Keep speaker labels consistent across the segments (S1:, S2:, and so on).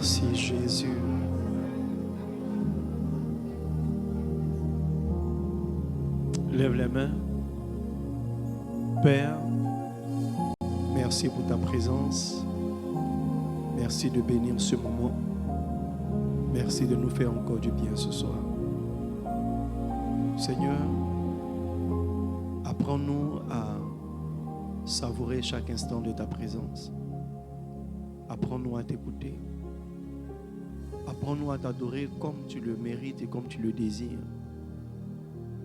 S1: Merci Jésus. Lève les mains. Père, merci pour ta présence. Merci de bénir ce moment. Merci de nous faire encore du bien ce soir. Seigneur, apprends-nous à savourer chaque instant de ta présence. Apprends-nous à t'écouter. Apprends-nous à t'adorer comme tu le mérites et comme tu le désires.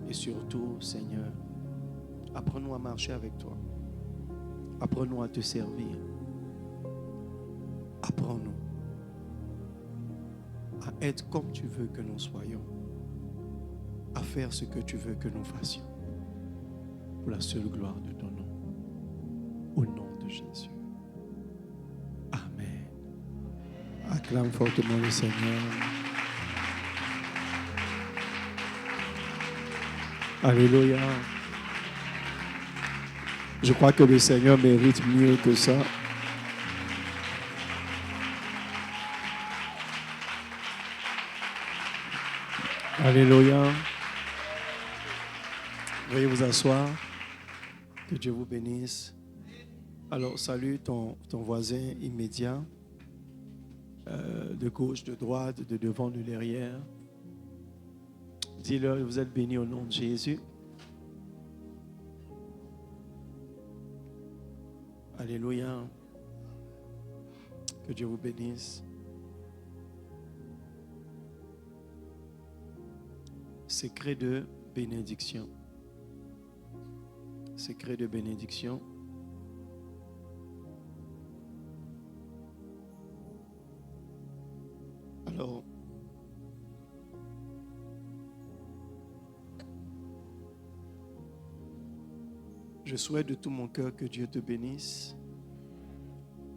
S1: Et surtout, Seigneur, apprends-nous à marcher avec toi. Apprends-nous à te servir. Apprends-nous à être comme tu veux que nous soyons. À faire ce que tu veux que nous fassions. Pour la seule gloire de ton nom. Au nom de Jésus. Amen. Acclame fortement le Seigneur. Alléluia. Je crois que le Seigneur mérite mieux que ça. Alléluia. Veuillez vous asseoir. Que Dieu vous bénisse. Alors, salue ton voisin immédiat, de gauche, de droite, de devant, de derrière. Dis-leur, vous êtes bénis au nom de Jésus. Alléluia. Que Dieu vous bénisse. Secret de bénédiction. Secret de bénédiction. Alors, je souhaite de tout mon cœur que Dieu te bénisse,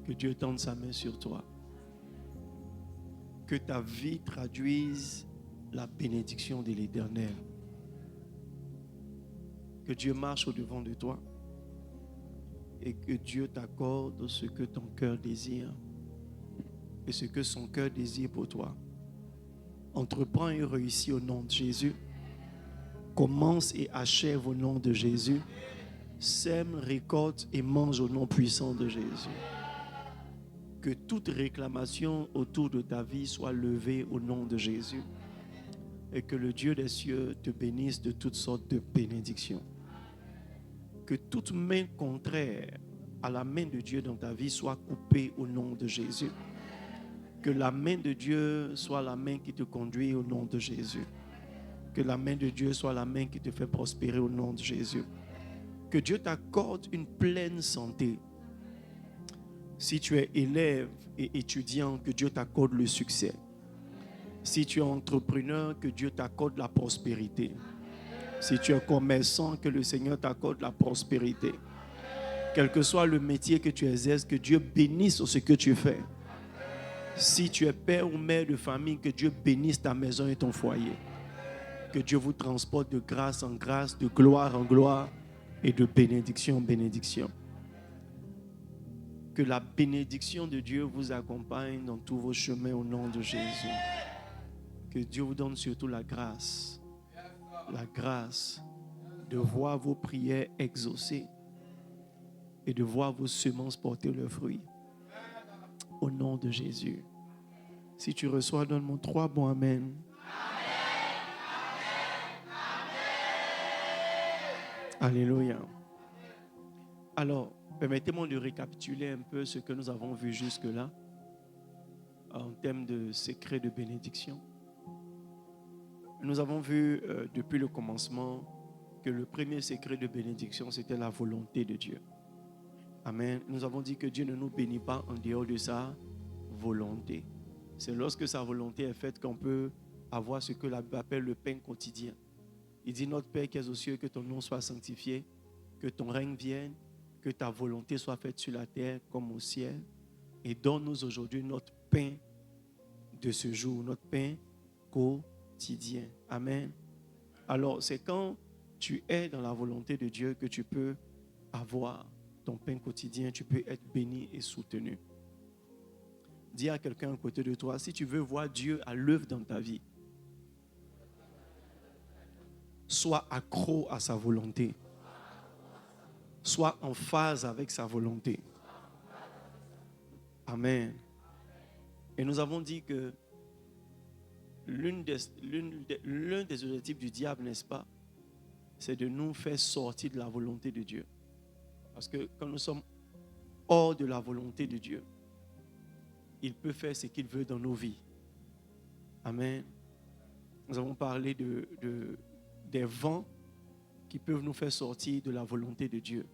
S1: que Dieu tende sa main sur toi, que ta vie traduise la bénédiction de l'Éternel, que Dieu marche au-devant de toi et que Dieu t'accorde ce que ton cœur désire et ce que son cœur désire pour toi. Entreprends et réussis au nom de Jésus. Commence et achève au nom de Jésus. Sème, récolte et mange au nom puissant de Jésus. Que toute réclamation autour de ta vie soit levée au nom de Jésus. Et que le Dieu des cieux te bénisse de toutes sortes de bénédictions. Que toute main contraire à la main de Dieu dans ta vie soit coupée au nom de Jésus. Que la main de Dieu soit la main qui te conduit au nom de Jésus. Que la main de Dieu soit la main qui te fait prospérer au nom de Jésus. Que Dieu t'accorde une pleine santé. Si tu es élève et étudiant, que Dieu t'accorde le succès. Si tu es entrepreneur, que Dieu t'accorde la prospérité. Si tu es commerçant, que le Seigneur t'accorde la prospérité. Quel que soit le métier que tu exerces, que Dieu bénisse ce que tu fais. Si tu es père ou mère de famille, que Dieu bénisse ta maison et ton foyer. Que Dieu vous transporte de grâce en grâce, de gloire en gloire et de bénédiction en bénédiction. Que la bénédiction de Dieu vous accompagne dans tous vos chemins au nom de Jésus. Que Dieu vous donne surtout la grâce de voir vos prières exaucées et de voir vos semences porter leurs fruits. Au nom de Jésus. Si tu reçois, donne-moi 3 bons amen. Alléluia. Alors, permettez-moi de récapituler un peu ce que nous avons vu jusque-là en termes de secret de bénédiction. Nous avons vu depuis le commencement que le premier secret de bénédiction, c'était la volonté de Dieu. Amen. Nous avons dit que Dieu ne nous bénit pas en dehors de sa volonté. C'est lorsque sa volonté est faite qu'on peut avoir ce que la Bible appelle le pain quotidien. Il dit, notre Père qui es aux cieux, que ton nom soit sanctifié, que ton règne vienne, que ta volonté soit faite sur la terre comme au ciel. Et donne-nous aujourd'hui notre pain de ce jour, notre pain quotidien. Amen. Alors, c'est quand tu es dans la volonté de Dieu que tu peux avoir ton pain quotidien, tu peux être béni et soutenu. Dis à quelqu'un à côté de toi, si tu veux voir Dieu à l'œuvre dans ta vie, sois accro à sa volonté. Sois en phase avec sa volonté. Amen. Et nous avons dit que l'un des objectifs du diable, n'est-ce pas, c'est de nous faire sortir de la volonté de Dieu. Parce que quand nous sommes hors de la volonté de Dieu, il peut faire ce qu'il veut dans nos vies. Amen. Nous avons parlé des vents qui peuvent nous faire sortir de la volonté de Dieu.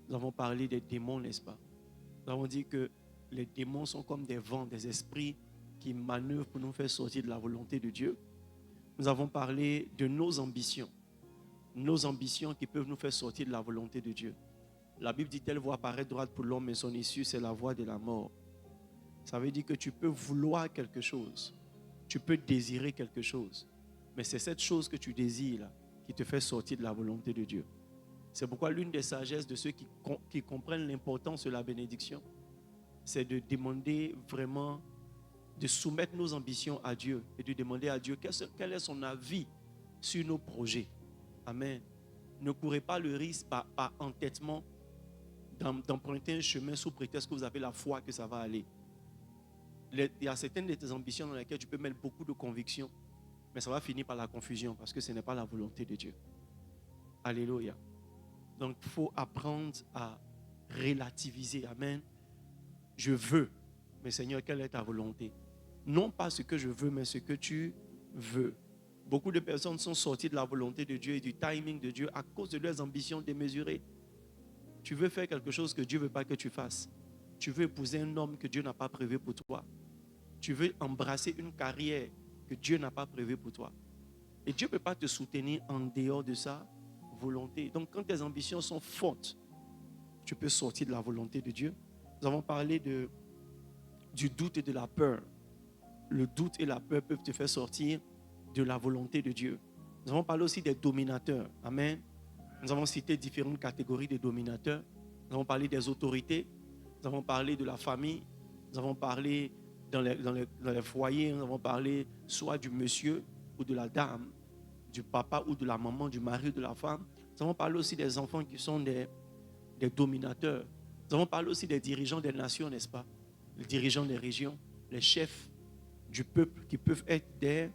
S1: Nous avons parlé des démons, n'est-ce pas? Nous avons dit que les démons sont comme des vents, des esprits qui manœuvrent pour nous faire sortir de la volonté de Dieu. Nous avons parlé de nos ambitions qui peuvent nous faire sortir de la volonté de Dieu. La Bible dit, telle voie paraît droite pour l'homme, mais son issue, c'est la voie de la mort. Ça veut dire que tu peux vouloir quelque chose, tu peux désirer quelque chose, mais c'est cette chose que tu désires là, qui te fait sortir de la volonté de Dieu. C'est pourquoi l'une des sagesses de ceux qui comprennent l'importance de la bénédiction, c'est de demander vraiment, de soumettre nos ambitions à Dieu et de demander à Dieu quel est son avis sur nos projets. Amen. Ne courez pas le risque par entêtement d'emprunter un chemin sous prétexte que vous avez la foi que ça va aller. Il y a certaines de tes ambitions dans lesquelles tu peux mettre beaucoup de conviction, mais ça va finir par la confusion parce que ce n'est pas la volonté de Dieu. Alléluia. Donc, il faut apprendre à relativiser. Amen. Je veux, mais Seigneur, quelle est ta volonté? Non pas ce que je veux, mais ce que tu veux. Beaucoup de personnes sont sorties de la volonté de Dieu et du timing de Dieu à cause de leurs ambitions démesurées. Tu veux faire quelque chose que Dieu ne veut pas que tu fasses. Tu veux épouser un homme que Dieu n'a pas prévu pour toi. Tu veux embrasser une carrière que Dieu n'a pas prévue pour toi. Et Dieu ne peut pas te soutenir en dehors de sa volonté. Donc quand tes ambitions sont fortes, tu peux sortir de la volonté de Dieu. Nous avons parlé du doute et de la peur. Le doute et la peur peuvent te faire sortir de la volonté de Dieu. Nous avons parlé aussi des dominateurs. Amen. Nous avons cité différentes catégories de dominateurs. Nous avons parlé des autorités. Nous avons parlé de la famille. Nous avons parlé dans les foyers. Nous avons parlé soit du monsieur ou de la dame, du papa ou de la maman, du mari ou de la femme. Nous avons parlé aussi des enfants qui sont des dominateurs. Nous avons parlé aussi des dirigeants des nations, n'est-ce pas? Les dirigeants des régions, les chefs du peuple qui peuvent être des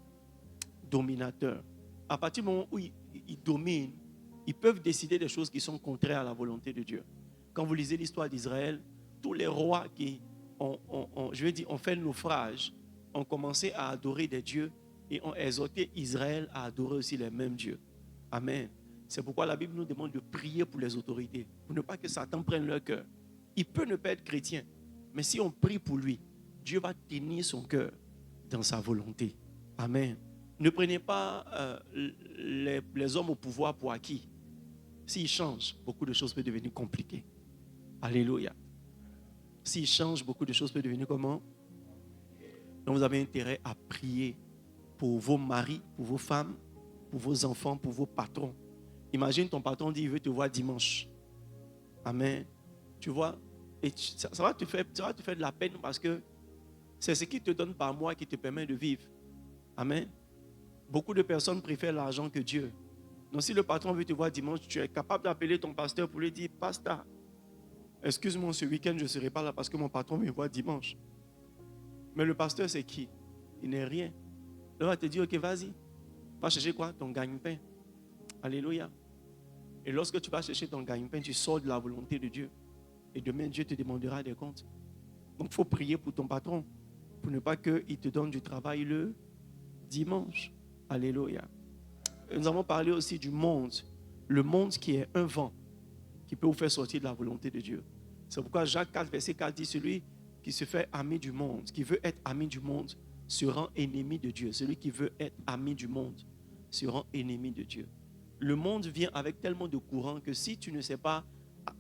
S1: dominateurs. À partir du moment où ils dominent, ils peuvent décider des choses qui sont contraires à la volonté de Dieu. Quand vous lisez l'histoire d'Israël, tous les rois qui ont fait naufrage, ont commencé à adorer des dieux et ont exhorté Israël à adorer aussi les mêmes dieux. Amen. C'est pourquoi la Bible nous demande de prier pour les autorités, pour ne pas que Satan prenne leur cœur. Il peut ne pas être chrétien, mais si on prie pour lui, Dieu va tenir son cœur dans sa volonté. Amen. Ne prenez pas les hommes au pouvoir pour acquis. S'ils changent, beaucoup de choses peuvent devenir compliquées. Alléluia. S'ils changent, beaucoup de choses peuvent devenir comment? Donc vous avez intérêt à prier pour vos maris, pour vos femmes, pour vos enfants, pour vos patrons. Imagine ton patron dit il veut te voir dimanche. Amen. Tu vois? Et ça va te faire de la peine parce que c'est ce qui te donne par mois qui te permet de vivre. Amen. Beaucoup de personnes préfèrent l'argent que Dieu. Donc si le patron veut te voir dimanche, tu es capable d'appeler ton pasteur pour lui dire, pasteur, excuse-moi, ce week-end je ne serai pas là parce que mon patron me voit dimanche. Mais le pasteur c'est qui? Il n'est rien. Il va te dire, ok, vas-y. Va chercher quoi? Ton gagne-pain. Alléluia. Et lorsque tu vas chercher ton gagne-pain, tu sors de la volonté de Dieu. Et demain, Dieu te demandera des comptes. Donc, il faut prier pour ton patron. Pour ne pas qu'il te donne du travail le dimanche. Alléluia. Et nous avons parlé aussi du monde. Le monde qui est un vent qui peut vous faire sortir de la volonté de Dieu. C'est pourquoi Jacques 4, verset 4 dit, celui qui se fait ami du monde, qui veut être ami du monde, se rend ennemi de Dieu. Celui qui veut être ami du monde se rend ennemi de Dieu. Le monde vient avec tellement de courants que si tu ne sais pas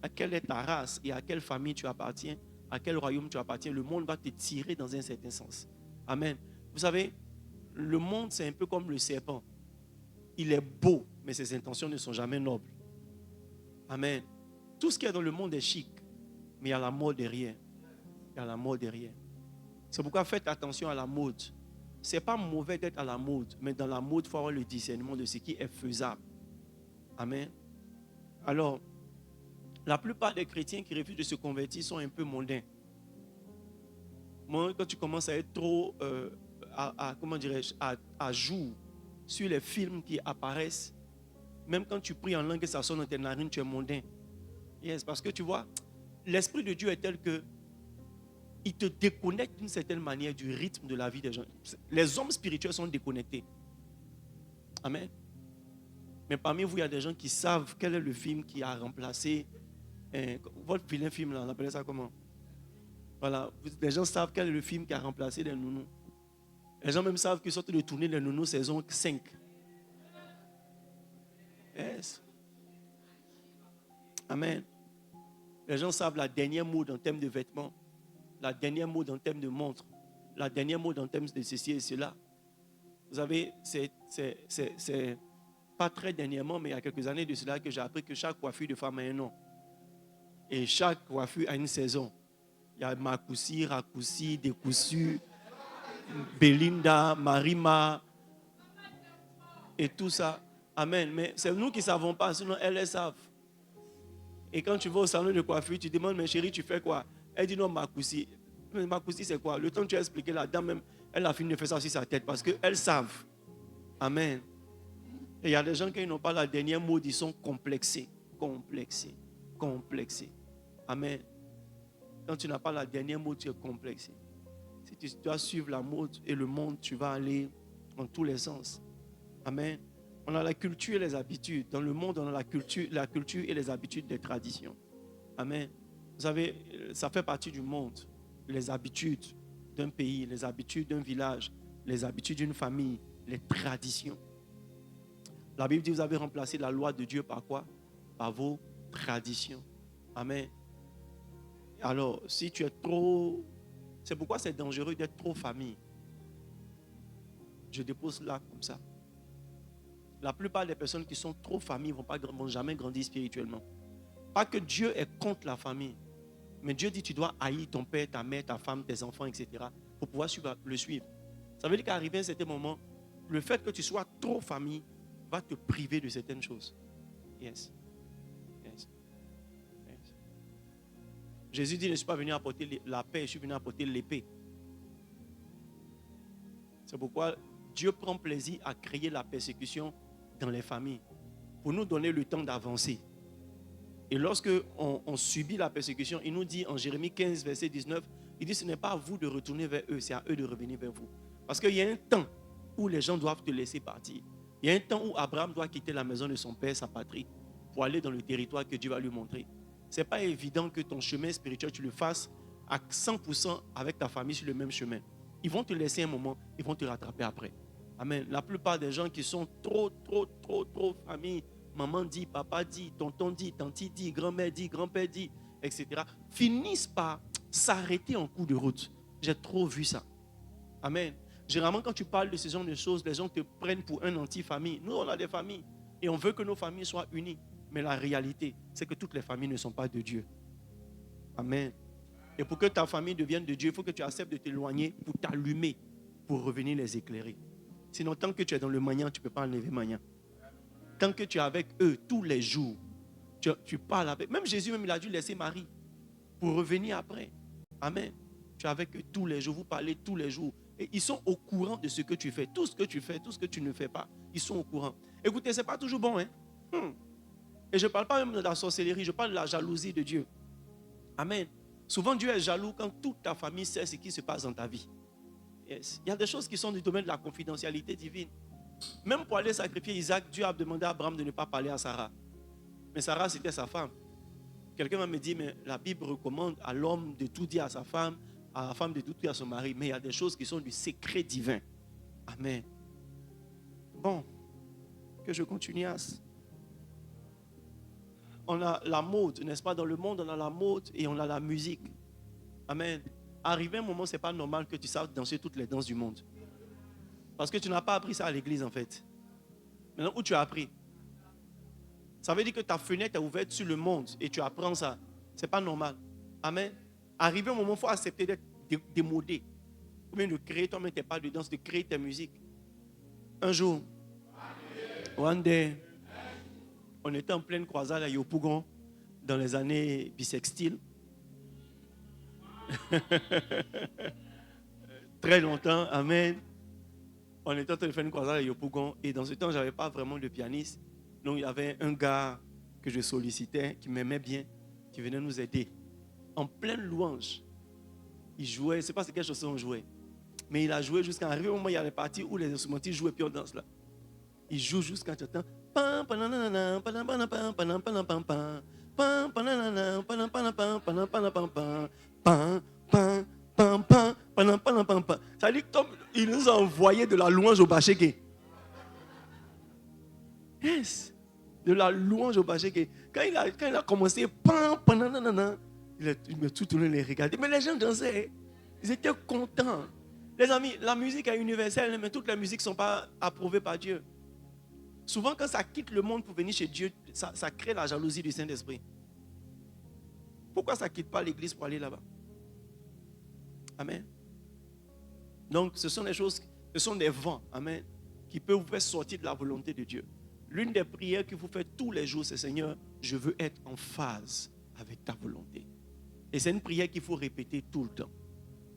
S1: à quelle est ta race et à quelle famille tu appartiens, à quel royaume tu appartiens, le monde va te tirer dans un certain sens. Amen. Vous savez, le monde c'est un peu comme le serpent. Il est beau, mais ses intentions ne sont jamais nobles. Amen. Tout ce qui est dans le monde est chic, mais il y a la mort derrière. Il y a la mort derrière. C'est pourquoi faites attention à la mode. Ce n'est pas mauvais d'être à la mode, mais dans la mode, il faut avoir le discernement de ce qui est faisable. Amen. Alors, la plupart des chrétiens qui refusent de se convertir sont un peu mondains. Moi, quand tu commences à être trop comment dirais-je, à jour sur les films qui apparaissent, même quand tu pries en langue et ça sonne dans tes narines, tu es mondain. Yes, parce que tu vois, l'Esprit de Dieu est tel que il te déconnecte d'une certaine manière du rythme de la vie des gens. Les hommes spirituels sont déconnectés. Amen. Mais parmi vous, il y a des gens qui savent quel est le film qui a remplacé votre vilain film là, on appelait ça comment? Voilà, les gens savent quel est le film qui a remplacé les nounous. Les gens même savent qu'ils sont de tourner les nounous saison 5. Yes. Amen. Les gens savent la dernière mode en termes de vêtements, la dernière mode en termes de montres, la dernière mode en termes de ceci et cela. Vous savez, c'est pas très dernièrement, mais il y a quelques années de cela que j'ai appris que chaque coiffure de femme a un nom. Et chaque coiffure a une saison. Il y a Makoussi, Rakoussi, Découssu, Belinda, Marima et tout ça. Amen. Mais c'est nous qui ne savons pas, sinon elles les savent. Et quand tu vas au salon de coiffure, tu demandes, mais chérie, tu fais quoi? Elle dit non, Makoussi. Mais Makoussi, c'est quoi? Le temps que tu as expliqué, la dame même, elle a fini de faire ça sur sa tête parce qu'elles savent. Amen. Et il y a des gens qui n'ont pas la dernière mode, ils sont complexés. Complexés. Complexés. Amen. Quand tu n'as pas la dernière mode, tu es complexé. Si tu dois suivre la mode et le monde, tu vas aller dans tous les sens. Amen. On a la culture et les habitudes. Dans le monde, on a la culture et les habitudes des traditions. Amen. Vous savez, ça fait partie du monde. Les habitudes d'un pays, les habitudes d'un village, les habitudes d'une famille, les traditions. La Bible dit que vous avez remplacé la loi de Dieu par quoi? Par vos traditions. Amen. Alors, si tu es trop... C'est pourquoi c'est dangereux d'être trop famille. Je dépose là comme ça. La plupart des personnes qui sont trop famille ne vont jamais grandir spirituellement. Pas que Dieu est contre la famille. Mais Dieu dit tu dois haïr ton père, ta mère, ta femme, tes enfants, etc. pour pouvoir le suivre. Ça veut dire qu'arrivé à un certain moment, le fait que tu sois trop famille va te priver de certaines choses. Yes. Yes. Yes. Jésus dit, je ne suis pas venu apporter la paix, je suis venu apporter l'épée. C'est pourquoi Dieu prend plaisir à créer la persécution dans les familles pour nous donner le temps d'avancer. Et lorsque on subit la persécution, il nous dit en Jérémie 15, verset 19, il dit ce n'est pas à vous de retourner vers eux, c'est à eux de revenir vers vous. Parce qu'il y a un temps où les gens doivent te laisser partir. Il y a un temps où Abraham doit quitter la maison de son père, sa patrie, pour aller dans le territoire que Dieu va lui montrer. Ce n'est pas évident que ton chemin spirituel, tu le fasses à 100% avec ta famille sur le même chemin. Ils vont te laisser un moment, ils vont te rattraper après. Amen. La plupart des gens qui sont trop famille, maman dit, papa dit, tonton dit, tante dit, grand-mère dit, grand-père dit, etc., finissent par s'arrêter en cours de route. J'ai trop vu ça. Amen. Généralement, quand tu parles de ce genre de choses, les gens te prennent pour un anti-famille. Nous, on a des familles et on veut que nos familles soient unies. Mais la réalité, c'est que toutes les familles ne sont pas de Dieu. Amen. Et pour que ta famille devienne de Dieu, il faut que tu acceptes de t'éloigner pour t'allumer, pour revenir les éclairer. Sinon, tant que tu es dans le magnant, tu ne peux pas enlever magnant. Tant que tu es avec eux tous les jours, tu parles avec. Même Jésus, même, il a dû laisser Marie pour revenir après. Amen. Tu es avec eux tous les jours, vous parlez tous les jours. Et ils sont au courant de ce que tu fais. Tout ce que tu fais, tout ce que tu ne fais pas, ils sont au courant. Écoutez, ce n'est pas toujours bon. Et je ne parle pas même de la sorcellerie, je parle de la jalousie de Dieu. Amen. Souvent, Dieu est jaloux quand toute ta famille sait ce qui se passe dans ta vie. Yes. Il y a des choses qui sont du domaine de la confidentialité divine. Même pour aller sacrifier Isaac, Dieu a demandé à Abraham de ne pas parler à Sarah. Mais Sarah, c'était sa femme. Quelqu'un va me dire, mais la Bible recommande à l'homme de tout dire à sa femme, à la femme de tout dire à son mari. Mais il y a des choses qui sont du secret divin. Amen. Bon, que je continue. On a la mode, n'est-ce pas? Dans le monde, on a la mode et on a la musique. Amen. Arrivé un moment, ce n'est pas normal que tu saches danser toutes les danses du monde. Parce que tu n'as pas appris ça à l'église, en fait. Maintenant, où tu as appris? Ça veut dire que ta fenêtre est ouverte sur le monde et tu apprends ça. Ce n'est pas normal. Amen. Arrivé un moment, il faut accepter d'être démodé. ou bien de créer toi-même tes pas de danse, de créer tes musiques. Un jour, one day, on était en pleine croisade à Yopougon dans les années bissextiles. Très longtemps, amen. On était en train de faire une croisade à Yopougon et dans ce temps, je n'avais pas vraiment de pianiste. Donc, il y avait un gars que je sollicitais, qui m'aimait bien, qui venait nous aider. En pleine louange, il jouait, je ne sais pas c'est quelle chanson on jouait, mais il a joué jusqu'à arriver au moment où il y a les parties où les instrumentistes jouent et puis on danse là. Il joue jusqu'à tu entends. Ça dit comme il nous a envoyé de la louange au Bacheke. Yes. De la louange au Bacheke. Quand il a commencé, il m'a tout tourné les regarder. Mais les gens dansaient. Ils étaient contents. Les amis, la musique est universelle, mais toutes les musiques ne sont pas approuvées par Dieu. Souvent, quand ça quitte le monde pour venir chez Dieu, ça crée la jalousie du Saint-Esprit. Pourquoi ça ne quitte pas l'église pour aller là-bas? Amen. Donc, ce sont des choses, ce sont des vents, amen, qui peuvent vous faire sortir de la volonté de Dieu. L'une des prières que vous faites tous les jours, c'est Seigneur, je veux être en phase avec ta volonté. Et c'est une prière qu'il faut répéter tout le temps.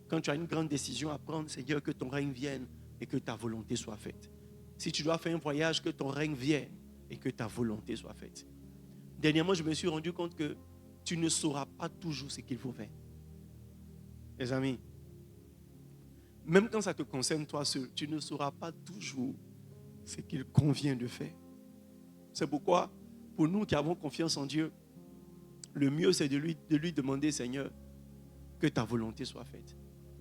S1: Quand tu as une grande décision à prendre, Seigneur, que ton règne vienne et que ta volonté soit faite. Si tu dois faire un voyage, que ton règne vienne et que ta volonté soit faite. Dernièrement, je me suis rendu compte que tu ne sauras pas toujours ce qu'il faut faire. Les amis, même quand ça te concerne toi seul, tu ne sauras pas toujours ce qu'il convient de faire. C'est pourquoi, pour nous qui avons confiance en Dieu, le mieux c'est de lui demander, Seigneur, que ta volonté soit faite.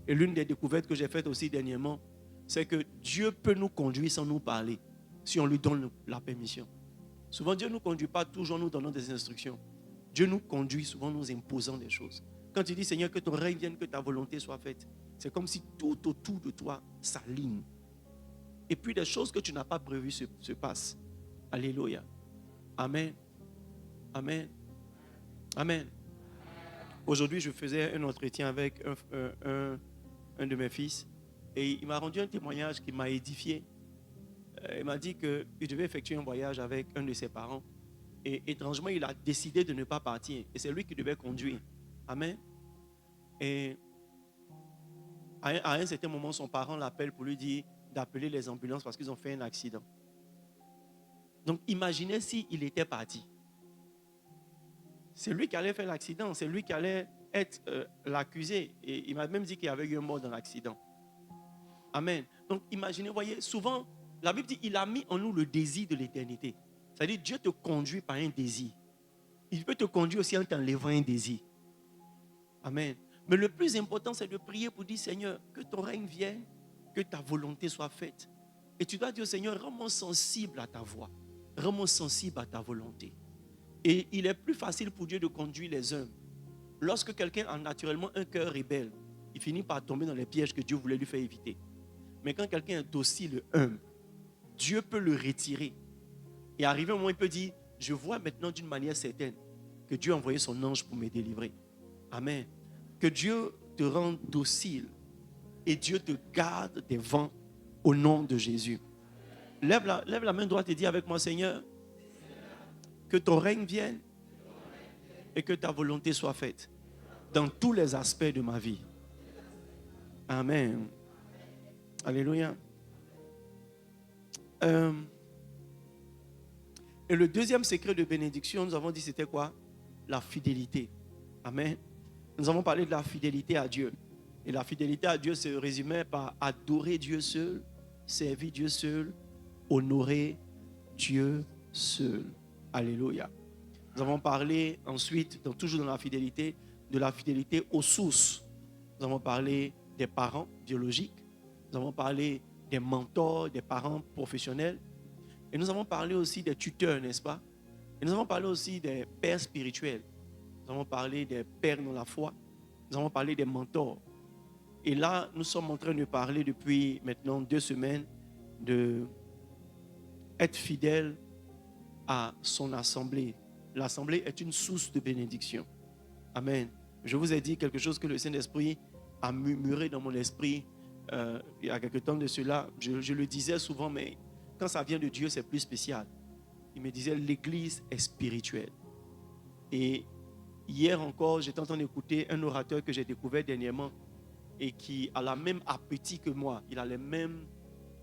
S1: Et l'une des découvertes que j'ai faites aussi dernièrement, c'est que Dieu peut nous conduire sans nous parler, si on lui donne la permission. Souvent, Dieu ne nous conduit pas toujours en nous donnant des instructions. Dieu nous conduit souvent en nous imposant des choses. Quand tu dis, Seigneur, que ton règne vienne, que ta volonté soit faite, c'est comme si tout autour de toi s'aligne. Et puis, des choses que tu n'as pas prévues se passent. Alléluia. Amen. Amen. Amen. Aujourd'hui, je faisais un entretien avec un de mes fils et il m'a rendu un témoignage qui m'a édifié. Il m'a dit qu'il devait effectuer un voyage avec un de ses parents et étrangement, il a décidé de ne pas partir et c'est lui qui devait conduire. Amen. Et à un certain moment, son parent l'appelle pour lui dire d'appeler les ambulances parce qu'ils ont fait un accident. Donc, imaginez s'il était parti. C'est lui qui allait faire l'accident, c'est lui qui allait être l'accusé. Et il m'a même dit qu'il y avait eu un mort dans l'accident. Amen. Donc, imaginez, voyez, souvent, la Bible dit, il a mis en nous le désir de l'éternité. C'est-à-dire, Dieu te conduit par un désir. Il peut te conduire aussi en t'enlevant un désir. Amen. Mais le plus important, c'est de prier pour dire, Seigneur, que ton règne vienne, que ta volonté soit faite. Et tu dois dire, Seigneur, rends-moi sensible à ta voix. Rends-moi sensible à ta volonté. Et il est plus facile pour Dieu de conduire les hommes. Lorsque quelqu'un a naturellement un cœur rebelle, il finit par tomber dans les pièges que Dieu voulait lui faire éviter. Mais quand quelqu'un est docile, humble, Dieu peut le retirer. Et arrivé un moment, il peut dire, je vois maintenant d'une manière certaine que Dieu a envoyé son ange pour me délivrer. Amen. Que Dieu te rende docile et Dieu te garde des vents au nom de Jésus. Lève la main droite et dis avec moi, Seigneur, que ton règne vienne et que ta volonté soit faite dans tous les aspects de ma vie. Amen. Alléluia. Et le deuxième secret de bénédiction, nous avons dit c'était quoi? La fidélité. Amen. Nous avons parlé de la fidélité à Dieu. Et la fidélité à Dieu se résumait par adorer Dieu seul, servir Dieu seul, honorer Dieu seul. Alléluia. Nous avons parlé ensuite, toujours dans la fidélité, de la fidélité aux sources. Nous avons parlé des parents biologiques. Nous avons parlé des mentors, des parents professionnels. Et nous avons parlé aussi des tuteurs, n'est-ce pas? Et nous avons parlé aussi des pères spirituels. Nous avons parlé des pères dans la foi. Nous avons parlé des mentors. Et là, nous sommes en train de parler depuis maintenant 2 semaines de être fidèle à son assemblée. L'assemblée est une source de bénédiction. Amen. Je vous ai dit quelque chose que le Saint-Esprit a murmuré dans mon esprit il y a quelque temps de cela, je le disais souvent, mais quand ça vient de Dieu, c'est plus spécial. Il me disait, l'église est spirituelle. Et hier encore, j'étais en train d'écouter un orateur que j'ai découvert dernièrement et qui a la même appétit que moi. Il a les mêmes,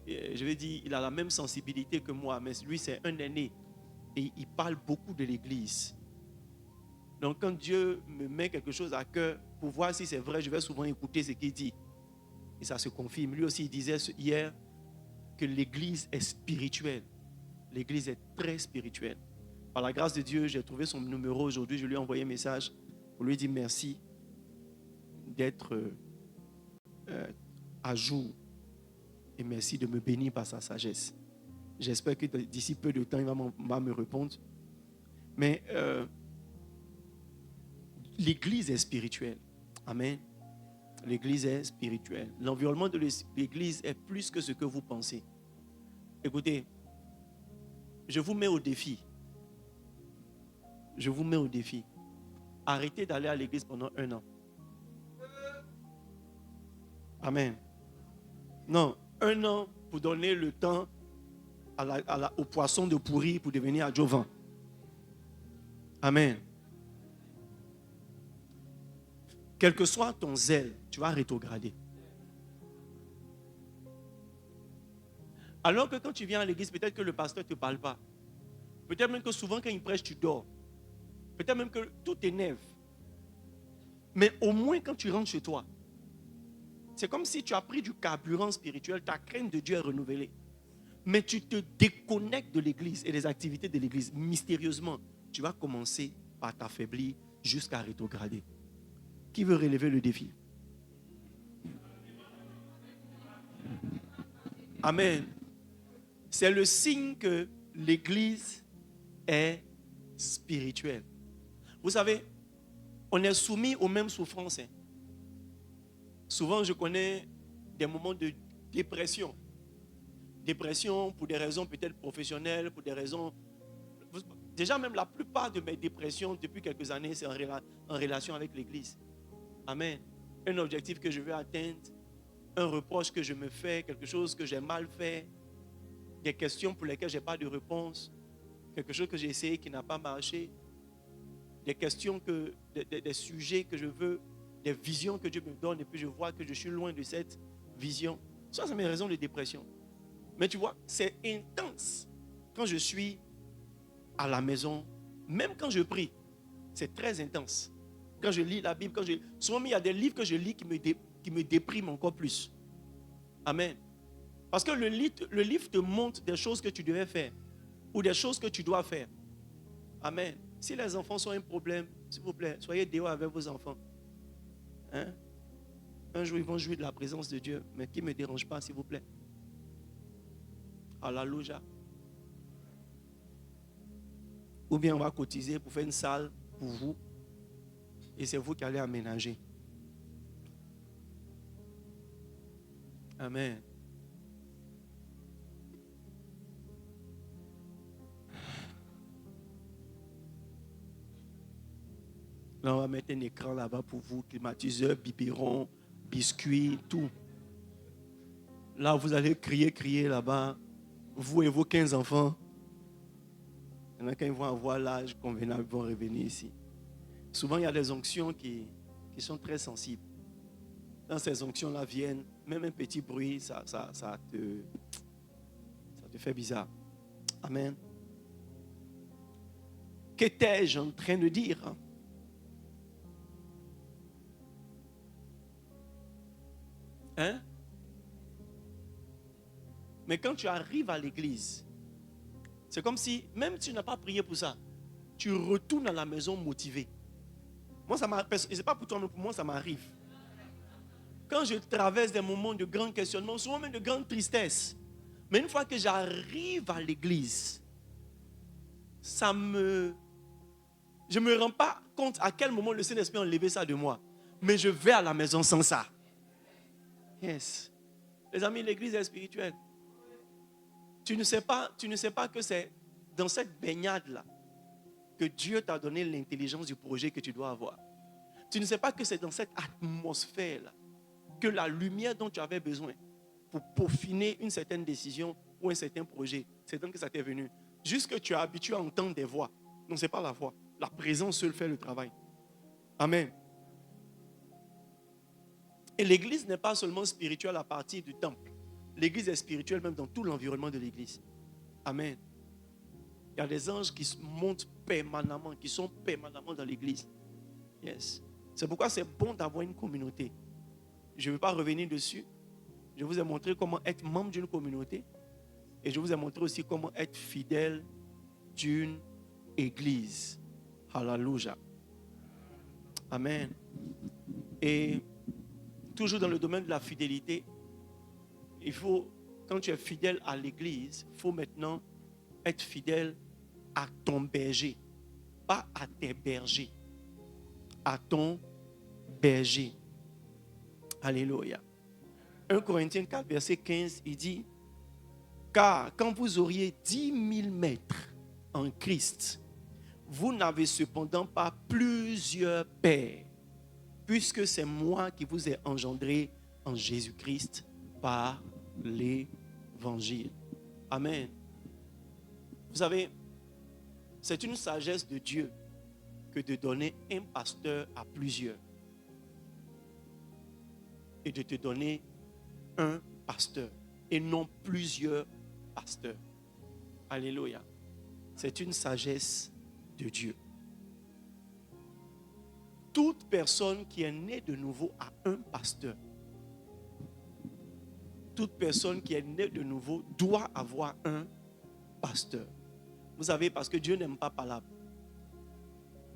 S1: je vais dire, il a la même sensibilité que moi, mais lui, c'est un aîné. Et il parle beaucoup de l'église. Donc, quand Dieu me met quelque chose à cœur, pour voir si c'est vrai, je vais souvent écouter ce qu'il dit. Et ça se confirme. Lui aussi, il disait hier que l'église est spirituelle. L'église est très spirituelle. Par la grâce de Dieu, j'ai trouvé son numéro aujourd'hui. Je lui ai envoyé un message pour lui dire merci d'être à jour. Et merci de me bénir par sa sagesse. J'espère que d'ici peu de temps, il va me répondre. Mais l'église est spirituelle. Amen. L'église est spirituelle. L'environnement de l'église est plus que ce que vous pensez. Écoutez, je vous mets au défi. Je vous mets au défi. Arrêtez d'aller à l'église pendant 1 an. Amen. Non, 1 an pour donner le temps au poisson de pourri pour devenir adjuvant. Amen. Quel que soit ton zèle, tu vas rétrograder. Alors que quand tu viens à l'église, peut-être que le pasteur ne te parle pas. Peut-être même que souvent quand il prêche, tu dors. Peut-être même que tout t'énerve. Mais au moins quand tu rentres chez toi, c'est comme si tu as pris du carburant spirituel, ta crainte de Dieu est renouvelée. Mais tu te déconnectes de l'église et des activités de l'église. Mystérieusement, tu vas commencer par t'affaiblir jusqu'à rétrograder. Qui veut relever le défi? Amen. C'est le signe que l'église est spirituelle. Vous savez, on est soumis aux mêmes souffrances. Souvent, je connais des moments de dépression. Dépression pour des raisons peut-être professionnelles, pour des raisons... Déjà, même la plupart de mes dépressions depuis quelques années, c'est en relation avec l'église. Amen. Un objectif que je veux atteindre, un reproche que je me fais, quelque chose que j'ai mal fait, des questions pour lesquelles je n'ai pas de réponse, quelque chose que j'ai essayé qui n'a pas marché, des questions, des sujets que je veux, des visions que Dieu me donne et puis je vois que je suis loin de cette vision. Ça, c'est mes raisons de dépression. Mais tu vois, c'est intense quand je suis à la maison, même quand je prie, c'est très intense. Quand je lis la Bible, souvent il y a des livres que je lis qui me dépriment encore plus. Amen. Parce que le livre te montre des choses que tu devais faire ou des choses que tu dois faire. Amen. Si les enfants sont un problème, s'il vous plaît, soyez dehors avec vos enfants. Hein? Un jour, ils vont jouir de la présence de Dieu, mais qui ne me dérange pas, s'il vous plaît. Alléluia. Ou bien on va cotiser pour faire une salle pour vous et c'est vous qui allez aménager. Amen. Là, on va mettre un écran là-bas pour vous, climatiseur, biberon, biscuits, tout. Là, vous allez crier là-bas, vous et vos 15 enfants. Quand ils vont avoir l'âge convenable, ils vont revenir ici. Souvent, il y a des onctions qui sont très sensibles. Quand ces onctions-là viennent, même un petit bruit, ça te fait bizarre. Amen. Qu'étais-je en train de dire? Hein? Mais quand tu arrives à l'église, c'est comme si, même si tu n'as pas prié pour ça, tu retournes à la maison motivé. Moi, ça m'arrive, et c'est pas pour toi, mais pour moi, ça m'arrive. Quand je traverse des moments de grand questionnement, souvent même de grande tristesse, mais une fois que j'arrive à l'église, je ne me rends pas compte à quel moment le Saint-Esprit a enlevé ça de moi. Mais je vais à la maison sans ça. Yes. Les amis, l'église est spirituelle. Tu ne sais pas que c'est dans cette baignade-là que Dieu t'a donné l'intelligence du projet que tu dois avoir. Tu ne sais pas que c'est dans cette atmosphère-là que la lumière dont tu avais besoin pour peaufiner une certaine décision ou un certain projet, c'est donc que ça t'est venu. Juste que tu es habitué à entendre des voix. Non, ce n'est pas la voix. La présence seule fait le travail. Amen. Et l'église n'est pas seulement spirituelle à partir du temple. L'église est spirituelle même dans tout l'environnement de l'église. Amen. Il y a des anges qui montent permanemment, qui sont permanemment dans l'église. Yes. C'est pourquoi c'est bon d'avoir une communauté. Je ne vais pas revenir dessus. Je vous ai montré comment être membre d'une communauté. Et je vous ai montré aussi comment être fidèle d'une église. Hallelujah. Amen. Et toujours dans le domaine de la fidélité, il faut, quand tu es fidèle à l'église, il faut maintenant être fidèle à ton berger. Pas à tes bergers. À ton berger. Alléluia. 1 Corinthiens 4, verset 15, il dit, car quand vous auriez 10 000 maîtres en Christ, vous n'avez cependant pas plusieurs pères, puisque c'est moi qui vous ai engendré en Jésus-Christ par l'évangile. Amen. Vous savez, c'est une sagesse de Dieu que de donner un pasteur à plusieurs et de te donner un pasteur et non plusieurs pasteurs. Alléluia. C'est une sagesse de Dieu. Toute personne qui est née de nouveau a un pasteur. Toute personne qui est née de nouveau doit avoir un pasteur. Vous savez, parce que Dieu n'aime pas palabre.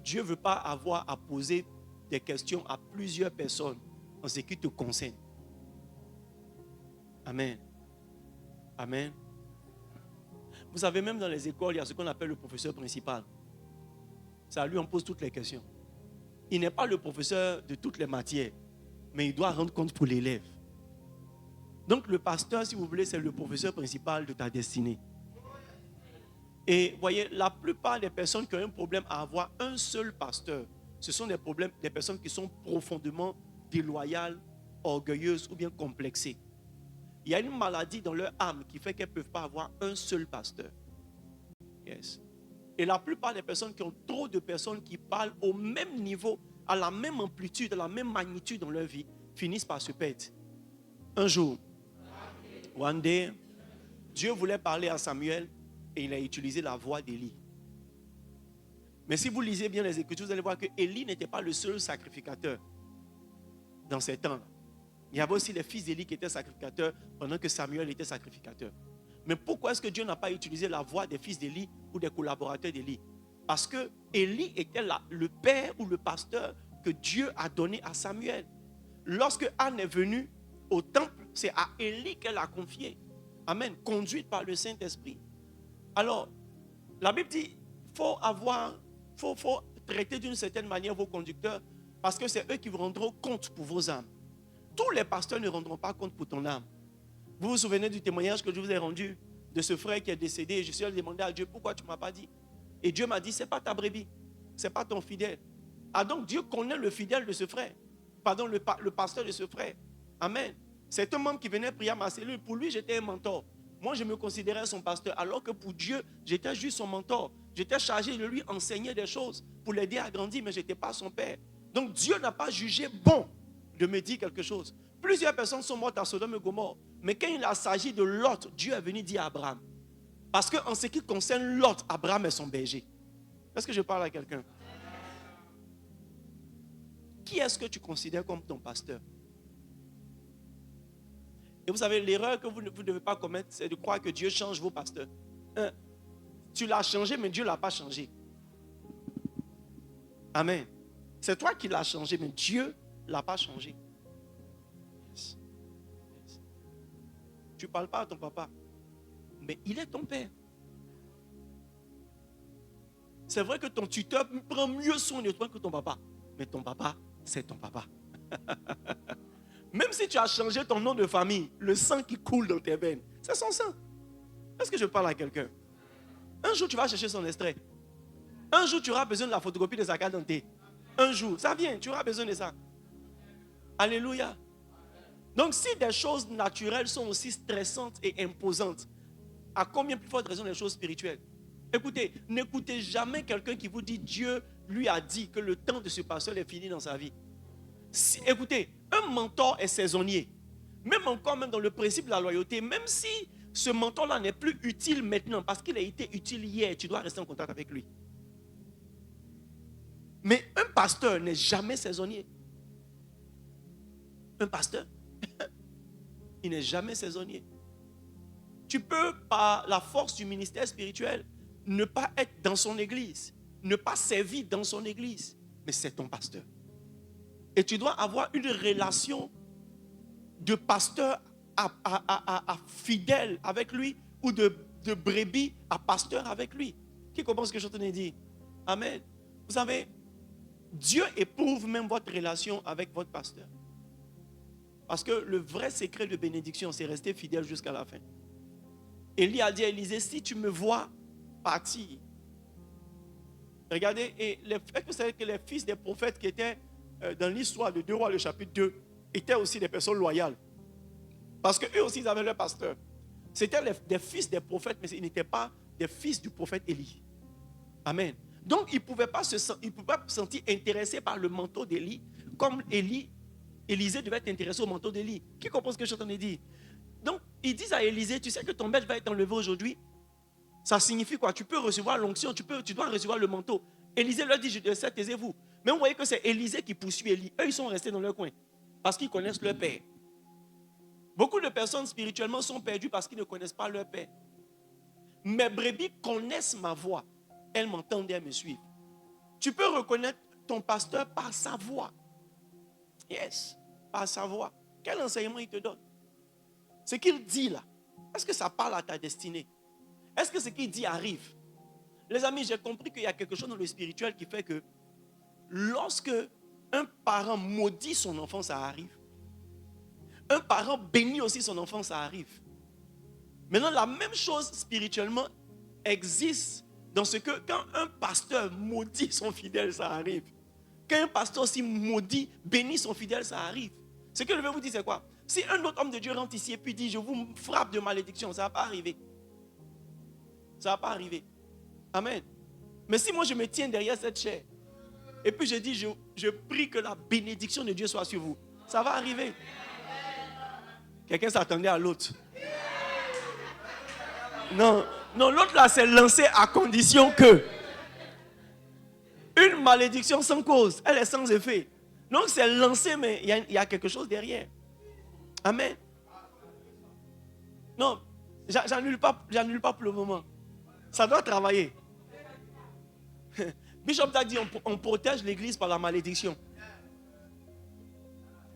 S1: Dieu ne veut pas avoir à poser des questions à plusieurs personnes en ce qui te concerne. Amen. Amen. Vous savez, même dans les écoles, il y a ce qu'on appelle le professeur principal. C'est à lui on pose toutes les questions. Il n'est pas le professeur de toutes les matières, mais il doit rendre compte pour l'élève. Donc le pasteur, si vous voulez, c'est le professeur principal de ta destinée. Et voyez, la plupart des personnes qui ont un problème à avoir un seul pasteur, ce sont des personnes qui sont profondément déloyales, orgueilleuses ou bien complexées. Il y a une maladie dans leur âme qui fait qu'elles ne peuvent pas avoir un seul pasteur. Yes. Et la plupart des personnes qui ont trop de personnes qui parlent au même niveau, à la même amplitude, à la même magnitude dans leur vie, finissent par se perdre. Un jour, one day, Dieu voulait parler à Samuel et il a utilisé la voix d'Élie. Mais si vous lisez bien les Écritures, vous allez voir que Élie n'était pas le seul sacrificateur dans ces temps-là. Il y avait aussi les fils d'Élie qui étaient sacrificateurs pendant que Samuel était sacrificateur. Mais pourquoi est-ce que Dieu n'a pas utilisé la voix des fils d'Élie ou des collaborateurs d'Élie? Parce que Élie était le père ou le pasteur que Dieu a donné à Samuel. Lorsque Anne est venue au temple, c'est à Élie qu'elle a confié. Amen. Conduite par le Saint-Esprit. Alors, la Bible dit, faut traiter d'une certaine manière vos conducteurs parce que c'est eux qui vous rendront compte pour vos âmes. Tous les pasteurs ne rendront pas compte pour ton âme. Vous vous souvenez du témoignage que je vous ai rendu de ce frère qui est décédé et je suis allé demander à Dieu pourquoi tu ne m'as pas dit. Et Dieu m'a dit, ce n'est pas ta brebis, ce n'est pas ton fidèle. Ah donc Dieu connaît le fidèle de ce frère, pardon, le pasteur de ce frère. Amen. C'est un membre qui venait prier à ma cellule. Pour lui, j'étais un mentor. Moi, je me considérais son pasteur, alors que pour Dieu, j'étais juste son mentor. J'étais chargé de lui enseigner des choses pour l'aider à grandir, mais je n'étais pas son père. Donc Dieu n'a pas jugé bon de me dire quelque chose. Plusieurs personnes sont mortes à Sodome et Gomorrhe. Mais quand il s'agit de Lot, Dieu est venu dire à Abraham. Parce qu'en ce qui concerne Lot, Abraham est son berger. Est-ce que je parle à quelqu'un? Qui est-ce que tu considères comme ton pasteur? Et vous savez, l'erreur que vous ne devez pas commettre, c'est de croire que Dieu change vos pasteurs. Tu l'as changé, mais Dieu ne l'a pas changé. Amen. C'est toi qui l'as changé, mais Dieu ne l'a pas changé. Yes. Yes. Tu ne parles pas à ton papa, mais il est ton père. C'est vrai que ton tuteur prend mieux soin de toi que ton papa, mais ton papa, c'est ton papa. Même si tu as changé ton nom de famille, le sang qui coule dans tes veines, c'est son sang. Est-ce que je parle à quelqu'un? Un jour, tu vas chercher son extrait. Un jour, tu auras besoin de la photocopie de sa carte d'identité. Un jour, ça vient, tu auras besoin de ça. Alléluia. Donc, si des choses naturelles sont aussi stressantes et imposantes, à combien plus forte raison les choses spirituelles? Écoutez, n'écoutez jamais quelqu'un qui vous dit Dieu lui a dit que le temps de ce pasteur est fini dans sa vie. Écoutez, un mentor est saisonnier. Même encore, même dans le principe de la loyauté, même si ce mentor-là n'est plus utile maintenant parce qu'il a été utile hier, tu dois rester en contact avec lui. Mais un pasteur n'est jamais saisonnier. Un pasteur, il n'est jamais saisonnier. Tu peux, par la force du ministère spirituel, ne pas être dans son église, ne pas servir dans son église, mais c'est ton pasteur. Et tu dois avoir une relation de pasteur à fidèle avec lui ou de brebis à pasteur avec lui. Qui comprend ce que je suis en train de dire? Amen. Vous savez, Dieu éprouve même votre relation avec votre pasteur. Parce que le vrai secret de bénédiction, c'est rester fidèle jusqu'à la fin. Élie a dit à Élisée, si tu me vois partir, regardez, et vous savez que les fils des prophètes qui étaient dans l'histoire de 2 Rois, le chapitre 2, étaient aussi des personnes loyales. Parce qu'eux aussi, ils avaient leur pasteur. C'était des fils des prophètes, mais ils n'étaient pas des fils du prophète Élie. Amen. Donc, ils ne pouvaient pas se sentir intéressés par le manteau d'Élie, comme Élisée devait être intéressé au manteau d'Élie. Qui comprend ce que je suis en train de dire? Donc, ils disent à Élisée, tu sais que ton maître va être enlevé aujourd'hui. Ça signifie quoi? Tu peux recevoir l'onction, tu dois recevoir le manteau. Élisée leur dit, je sais, taisez-vous. Mais vous voyez que c'est Élisée qui poursuit Élie. Eux, ils sont restés dans leur coin parce qu'ils connaissent leur père. Beaucoup de personnes spirituellement sont perdues parce qu'ils ne connaissent pas leur père. Mes brebis connaissent ma voix. Elles m'entendent et elles me suivent. Tu peux reconnaître ton pasteur par sa voix. Yes, par sa voix. Quel enseignement il te donne? Ce qu'il dit là, est-ce que ça parle à ta destinée? Est-ce que ce qu'il dit arrive? Les amis, j'ai compris qu'il y a quelque chose dans le spirituel qui fait que lorsque un parent maudit son enfant, ça arrive. Un parent bénit aussi son enfant, ça arrive. Maintenant, la même chose spirituellement existe dans ce que quand un pasteur maudit son fidèle, ça arrive. Quand un pasteur aussi maudit, bénit son fidèle, ça arrive. Ce que je veux vous dire, c'est quoi? Si un autre homme de Dieu rentre ici et puis dit, je vous frappe de malédiction, ça ne va pas arriver. Ça ne va pas arriver. Amen. Mais si moi je me tiens derrière cette chair, et puis je dis, je prie que la bénédiction de Dieu soit sur vous, ça va arriver. Quelqu'un s'attendait à l'autre. Non, l'autre là s'est lancé à condition que une malédiction sans cause, elle est sans effet. Donc c'est lancé, mais il y a quelque chose derrière. Amen. Non, j'annule pas pour le moment. Ça doit travailler. Bishop a dit on protège l'église par la malédiction.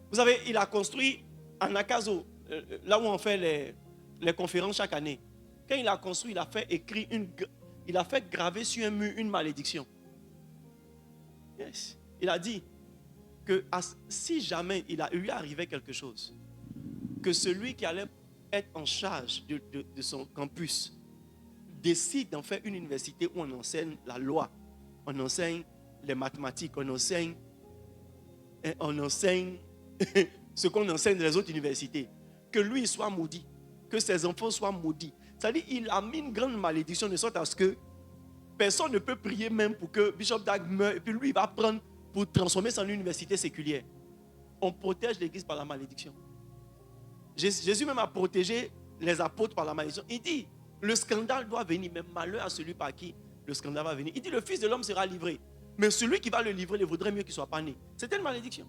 S1: Vous savez, il a construit en Akazo, là où on fait les conférences chaque année. Quand il a construit, il a fait graver sur un mur une malédiction. Yes. Il a dit que si jamais il lui arrivait quelque chose, que celui qui allait être en charge de son campus décide d'en faire une université où on enseigne la loi, on enseigne les mathématiques, on enseigne ce qu'on enseigne dans les autres universités, que lui soit maudit, que ses enfants soient maudits. C'est-à-dire qu'il a mis une grande malédiction de sorte à ce que personne ne peut prier même pour que Bishop Dag meure et puis lui il va prendre pour transformer ça en université séculière. On protège l'église par la malédiction. Jésus même a protégé les apôtres par la malédiction. Il dit, le scandale doit venir, mais malheur à celui par qui le scandale va venir. Il dit, le Fils de l'homme sera livré. Mais celui qui va le livrer, il vaudrait mieux qu'il ne soit pas né. C'était une malédiction.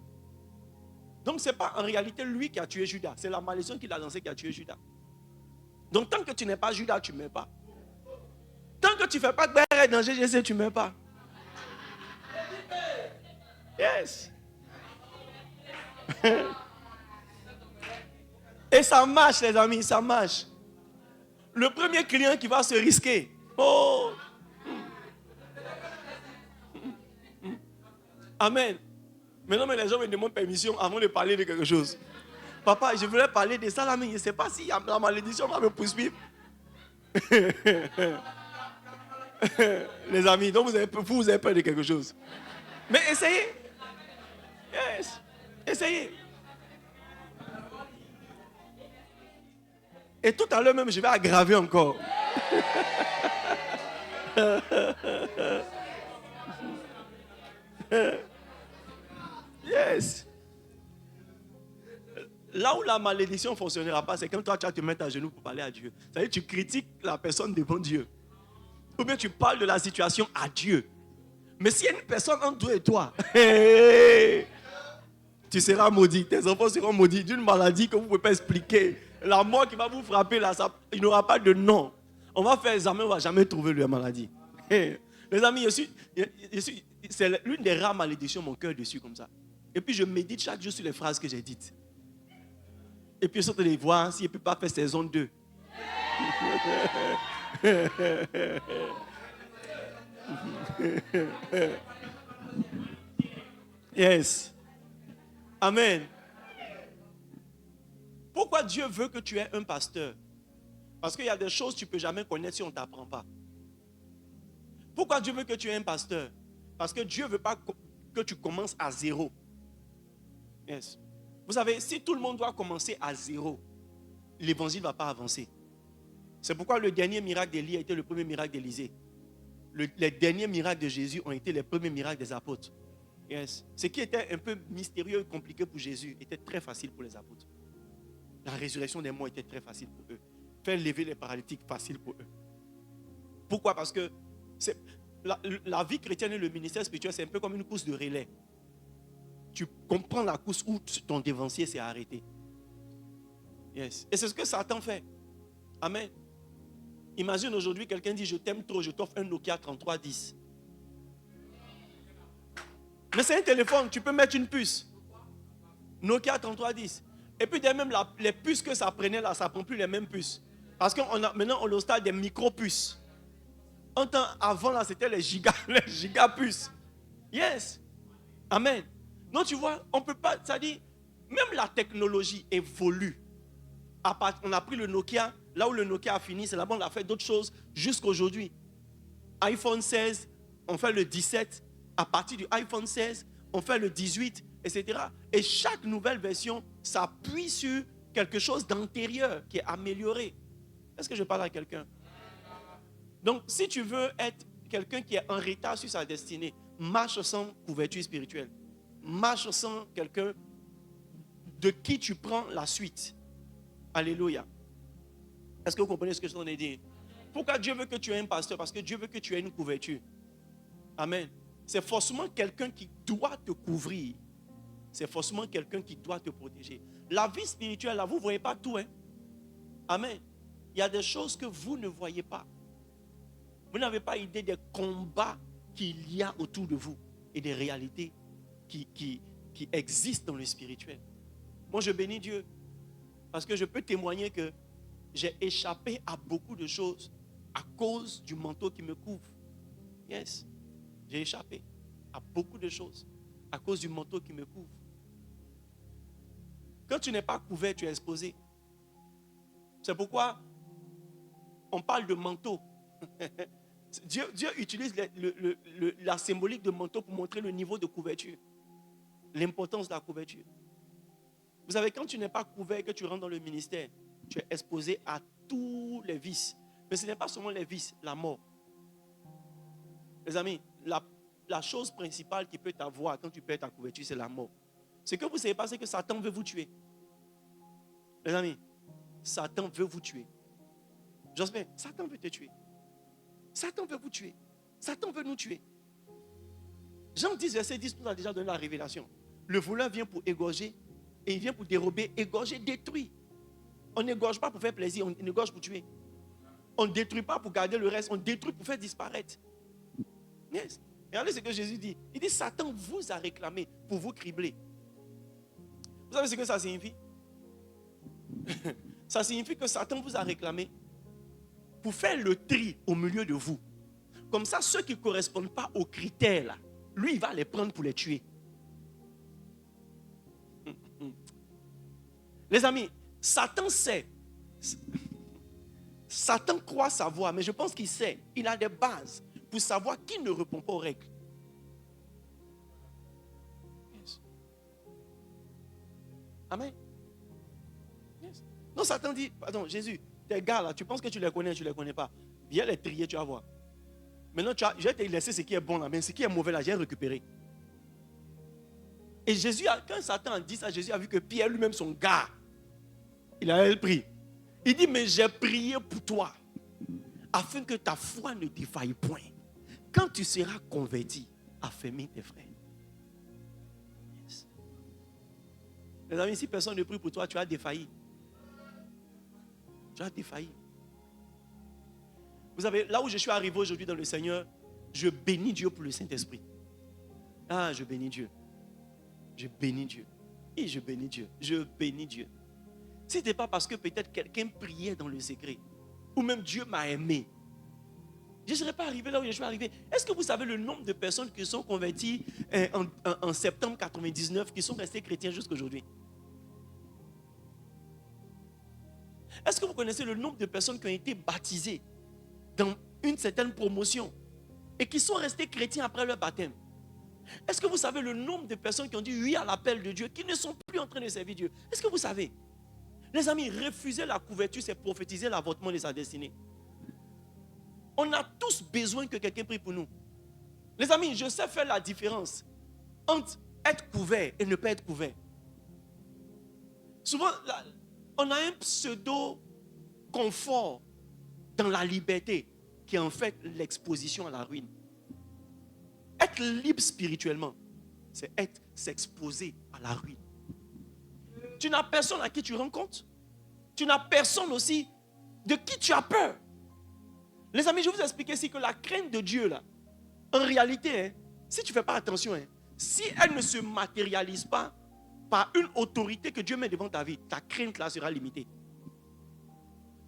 S1: Donc ce n'est pas en réalité lui qui a tué Judas. C'est la malédiction qu'il a lancée qui a tué Judas. Donc tant que tu n'es pas Judas, tu ne meurs pas. Tant que tu ne fais pas de danger, je sais, tu ne meurs pas. Yes. Et ça marche, les amis, ça marche. Le premier client qui va se risquer. Oh. Amen. Maintenant, les gens me demandent permission avant de parler de quelque chose. Papa, je voulais parler de ça là, mais je ne sais pas si la malédiction va me poursuivre. Les amis, donc vous avez peur de quelque chose. Mais essayez. Yes. Essayez. Et tout à l'heure même, je vais aggraver encore. Yes. Là où la malédiction ne fonctionnera pas, c'est quand toi, tu vas te mettre à genoux pour parler à Dieu. C'est-à-dire que tu critiques la personne devant Dieu. Ou bien tu parles de la situation à Dieu. Mais s'il y a une personne entre toi et toi, tu seras maudit. Tes enfants seront maudits d'une maladie que vous ne pouvez pas expliquer. La mort qui va vous frapper, là, ça, il n'aura pas de nom. On va faire examen, on ne va jamais trouver la maladie. Les amis, c'est l'une des rares malédictions, mon cœur dessus comme ça. Et puis je médite chaque jour sur les phrases que j'ai dites. Et puis je saute les voir s'il ne peut pas faire saison 2. Yes. Amen. Pourquoi Dieu veut que tu aies un pasteur? Parce qu'il y a des choses que tu ne peux jamais connaître si on ne t'apprend pas. Pourquoi Dieu veut que tu aies un pasteur? Parce que Dieu ne veut pas que tu commences à zéro. Yes. Vous savez, si tout le monde doit commencer à zéro, l'évangile ne va pas avancer. C'est pourquoi le dernier miracle d'Élie a été le premier miracle d'Élisée. Les derniers miracles de Jésus ont été les premiers miracles des apôtres. Yes. Ce qui était un peu mystérieux et compliqué pour Jésus était très facile pour les apôtres. La résurrection des morts était très facile pour eux. Faire lever les paralytiques, facile pour eux. Pourquoi? Parce que la vie chrétienne et le ministère spirituel, c'est un peu comme une course de relais. Tu comprends la course où ton dévancier s'est arrêté. Yes. Et c'est ce que Satan fait. Amen. Imagine aujourd'hui, quelqu'un dit, je t'aime trop, je t'offre un Nokia 3310. Mais c'est un téléphone, tu peux mettre une puce. Nokia 3310. Et puis même les puces que ça prenait là, ça ne prend plus les mêmes puces. Parce que maintenant on est au stade des micro-puces. Avant là, c'était les giga-puces. Yes. Amen. Non, tu vois, on ne peut pas, c'est-à-dire, même la technologie évolue. On a pris le Nokia, là où le Nokia a fini, c'est là-bas on a fait d'autres choses jusqu'à aujourd'hui. iPhone 16, on fait le 17. À partir du iPhone 16, on fait le 18, etc. Et chaque nouvelle version s'appuie sur quelque chose d'antérieur qui est amélioré. Est-ce que je parle à quelqu'un? Donc, si tu veux être quelqu'un qui est en retard sur sa destinée, marche sans couverture spirituelle. Marche sans quelqu'un de qui tu prends la suite. Alléluia. Est-ce que vous comprenez ce que je t'en ai dit? Pourquoi Dieu veut que tu aies un pasteur? Parce que Dieu veut que tu aies une couverture. Amen. C'est forcément quelqu'un qui doit te couvrir. C'est forcément quelqu'un qui doit te protéger. La vie spirituelle, là, vous ne voyez pas tout. Hein? Amen. Il y a des choses que vous ne voyez pas. Vous n'avez pas idée des combats qu'il y a autour de vous et des réalités qui existent dans le spirituel. Moi, je bénis Dieu parce que je peux témoigner que j'ai échappé à beaucoup de choses à cause du manteau qui me couvre. Yes. J'ai échappé à beaucoup de choses à cause du manteau qui me couvre. Quand tu n'es pas couvert, tu es exposé. C'est pourquoi on parle de manteau. Dieu utilise la symbolique de manteau pour montrer le niveau de couverture. L'importance de la couverture. Vous savez, quand tu n'es pas couvert et que tu rentres dans le ministère, tu es exposé à tous les vices. Mais ce n'est pas seulement les vices, la mort. Les amis, la chose principale qui peut t'avoir quand tu perds ta couverture, c'est la mort. Ce que vous ne savez pas, c'est que Satan veut vous tuer. Les amis, Satan veut vous tuer. Jospin, Satan veut te tuer. Satan veut vous tuer. Satan veut nous tuer. Jean 10, verset 10 nous a déjà donné la révélation. Le voleur vient pour égorger et il vient pour dérober, égorger, détruire. On n'égorge pas pour faire plaisir, on égorge pour tuer. On ne détruit pas pour garder le reste, on détruit pour faire disparaître. Yes. Regardez ce que Jésus dit. Il dit, Satan vous a réclamé pour vous cribler. Vous savez ce que ça signifie? Ça signifie que Satan vous a réclamé pour faire le tri au milieu de vous. Comme ça, ceux qui ne correspondent pas aux critères, là, lui, il va les prendre pour les tuer. Les amis, Satan sait. Satan croit savoir, mais je pense qu'il sait. Il a des bases pour savoir qui ne répond pas aux règles. Yes. Amen. Yes. Non, Satan dit, pardon, Jésus, tes gars là, tu penses que tu les connais, tu ne les connais pas. Viens les trier, tu vas voir. Maintenant, je vais te laisser ce qui est bon là, mais ce qui est mauvais là, j'ai récupéré. Et Jésus, quand Satan a dit ça, Jésus a vu que Pierre lui-même, son gars, il a pris. Il dit, mais j'ai prié pour toi, afin que ta foi ne défaille point. Quand tu seras converti, affermis tes frères. Yes. Les amis, si personne ne prie pour toi, tu as défailli. Tu as défailli. Vous savez, là où je suis arrivé aujourd'hui dans le Seigneur, je bénis Dieu pour le Saint-Esprit. Ah, je bénis Dieu. Je bénis Dieu. Et je bénis Dieu. Je bénis Dieu. Ce n'était pas parce que peut-être quelqu'un priait dans le secret, ou même Dieu m'a aimé, je ne serais pas arrivé là où je suis arrivé. Est-ce que vous savez le nombre de personnes qui sont converties en septembre 99, qui sont restées chrétiens jusqu'à aujourd'hui? Est-ce que vous connaissez le nombre de personnes qui ont été baptisées dans une certaine promotion et qui sont restées chrétiens après leur baptême? Est-ce que vous savez le nombre de personnes qui ont dit oui à l'appel de Dieu, qui ne sont plus en train de servir Dieu? Est-ce que vous savez? Les amis, refuser la couverture, c'est prophétiser l'avortement de sa destinée. On a tous besoin que quelqu'un prie pour nous. Les amis, je sais faire la différence entre être couvert et ne pas être couvert. Souvent, on a un pseudo-confort dans la liberté qui est en fait l'exposition à la ruine. Être libre spirituellement, c'est s'exposer à la ruine. Tu n'as personne à qui tu rends compte. Tu n'as personne aussi de qui tu as peur. Les amis, je vais vous expliquer ici que la crainte de Dieu, là, en réalité, si tu ne fais pas attention, si elle ne se matérialise pas par une autorité que Dieu met devant ta vie, ta crainte là sera limitée.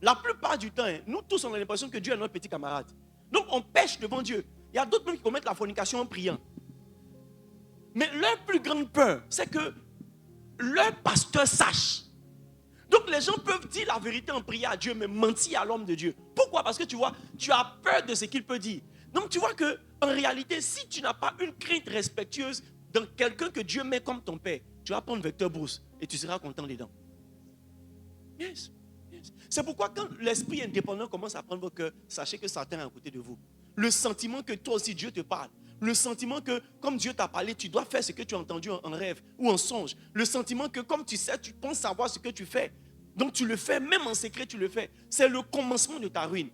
S1: La plupart du temps, nous tous, on a l'impression que Dieu est notre petit camarade. Donc, on pêche devant Dieu. Il y a d'autres même qui commettent la fornication en priant. Mais leur plus grande peur, c'est que leur pasteur sache. Donc les gens peuvent dire la vérité en priant à Dieu, mais mentir à l'homme de Dieu. Pourquoi? Parce que tu vois, tu as peur de ce qu'il peut dire. Donc tu vois que en réalité, si tu n'as pas une crainte respectueuse dans quelqu'un que Dieu met comme ton père, tu vas prendre vecteur brousse et tu seras content dedans. Yes. Yes. C'est pourquoi quand l'esprit indépendant commence à prendre vos cœurs, sachez que Satan est à côté de vous. Le sentiment que toi aussi Dieu te parle. Le sentiment que comme Dieu t'a parlé, tu dois faire ce que tu as entendu en rêve ou en songe. Le sentiment que comme tu sais, tu penses savoir ce que tu fais. Donc tu le fais, même en secret tu le fais. C'est le commencement de ta ruine.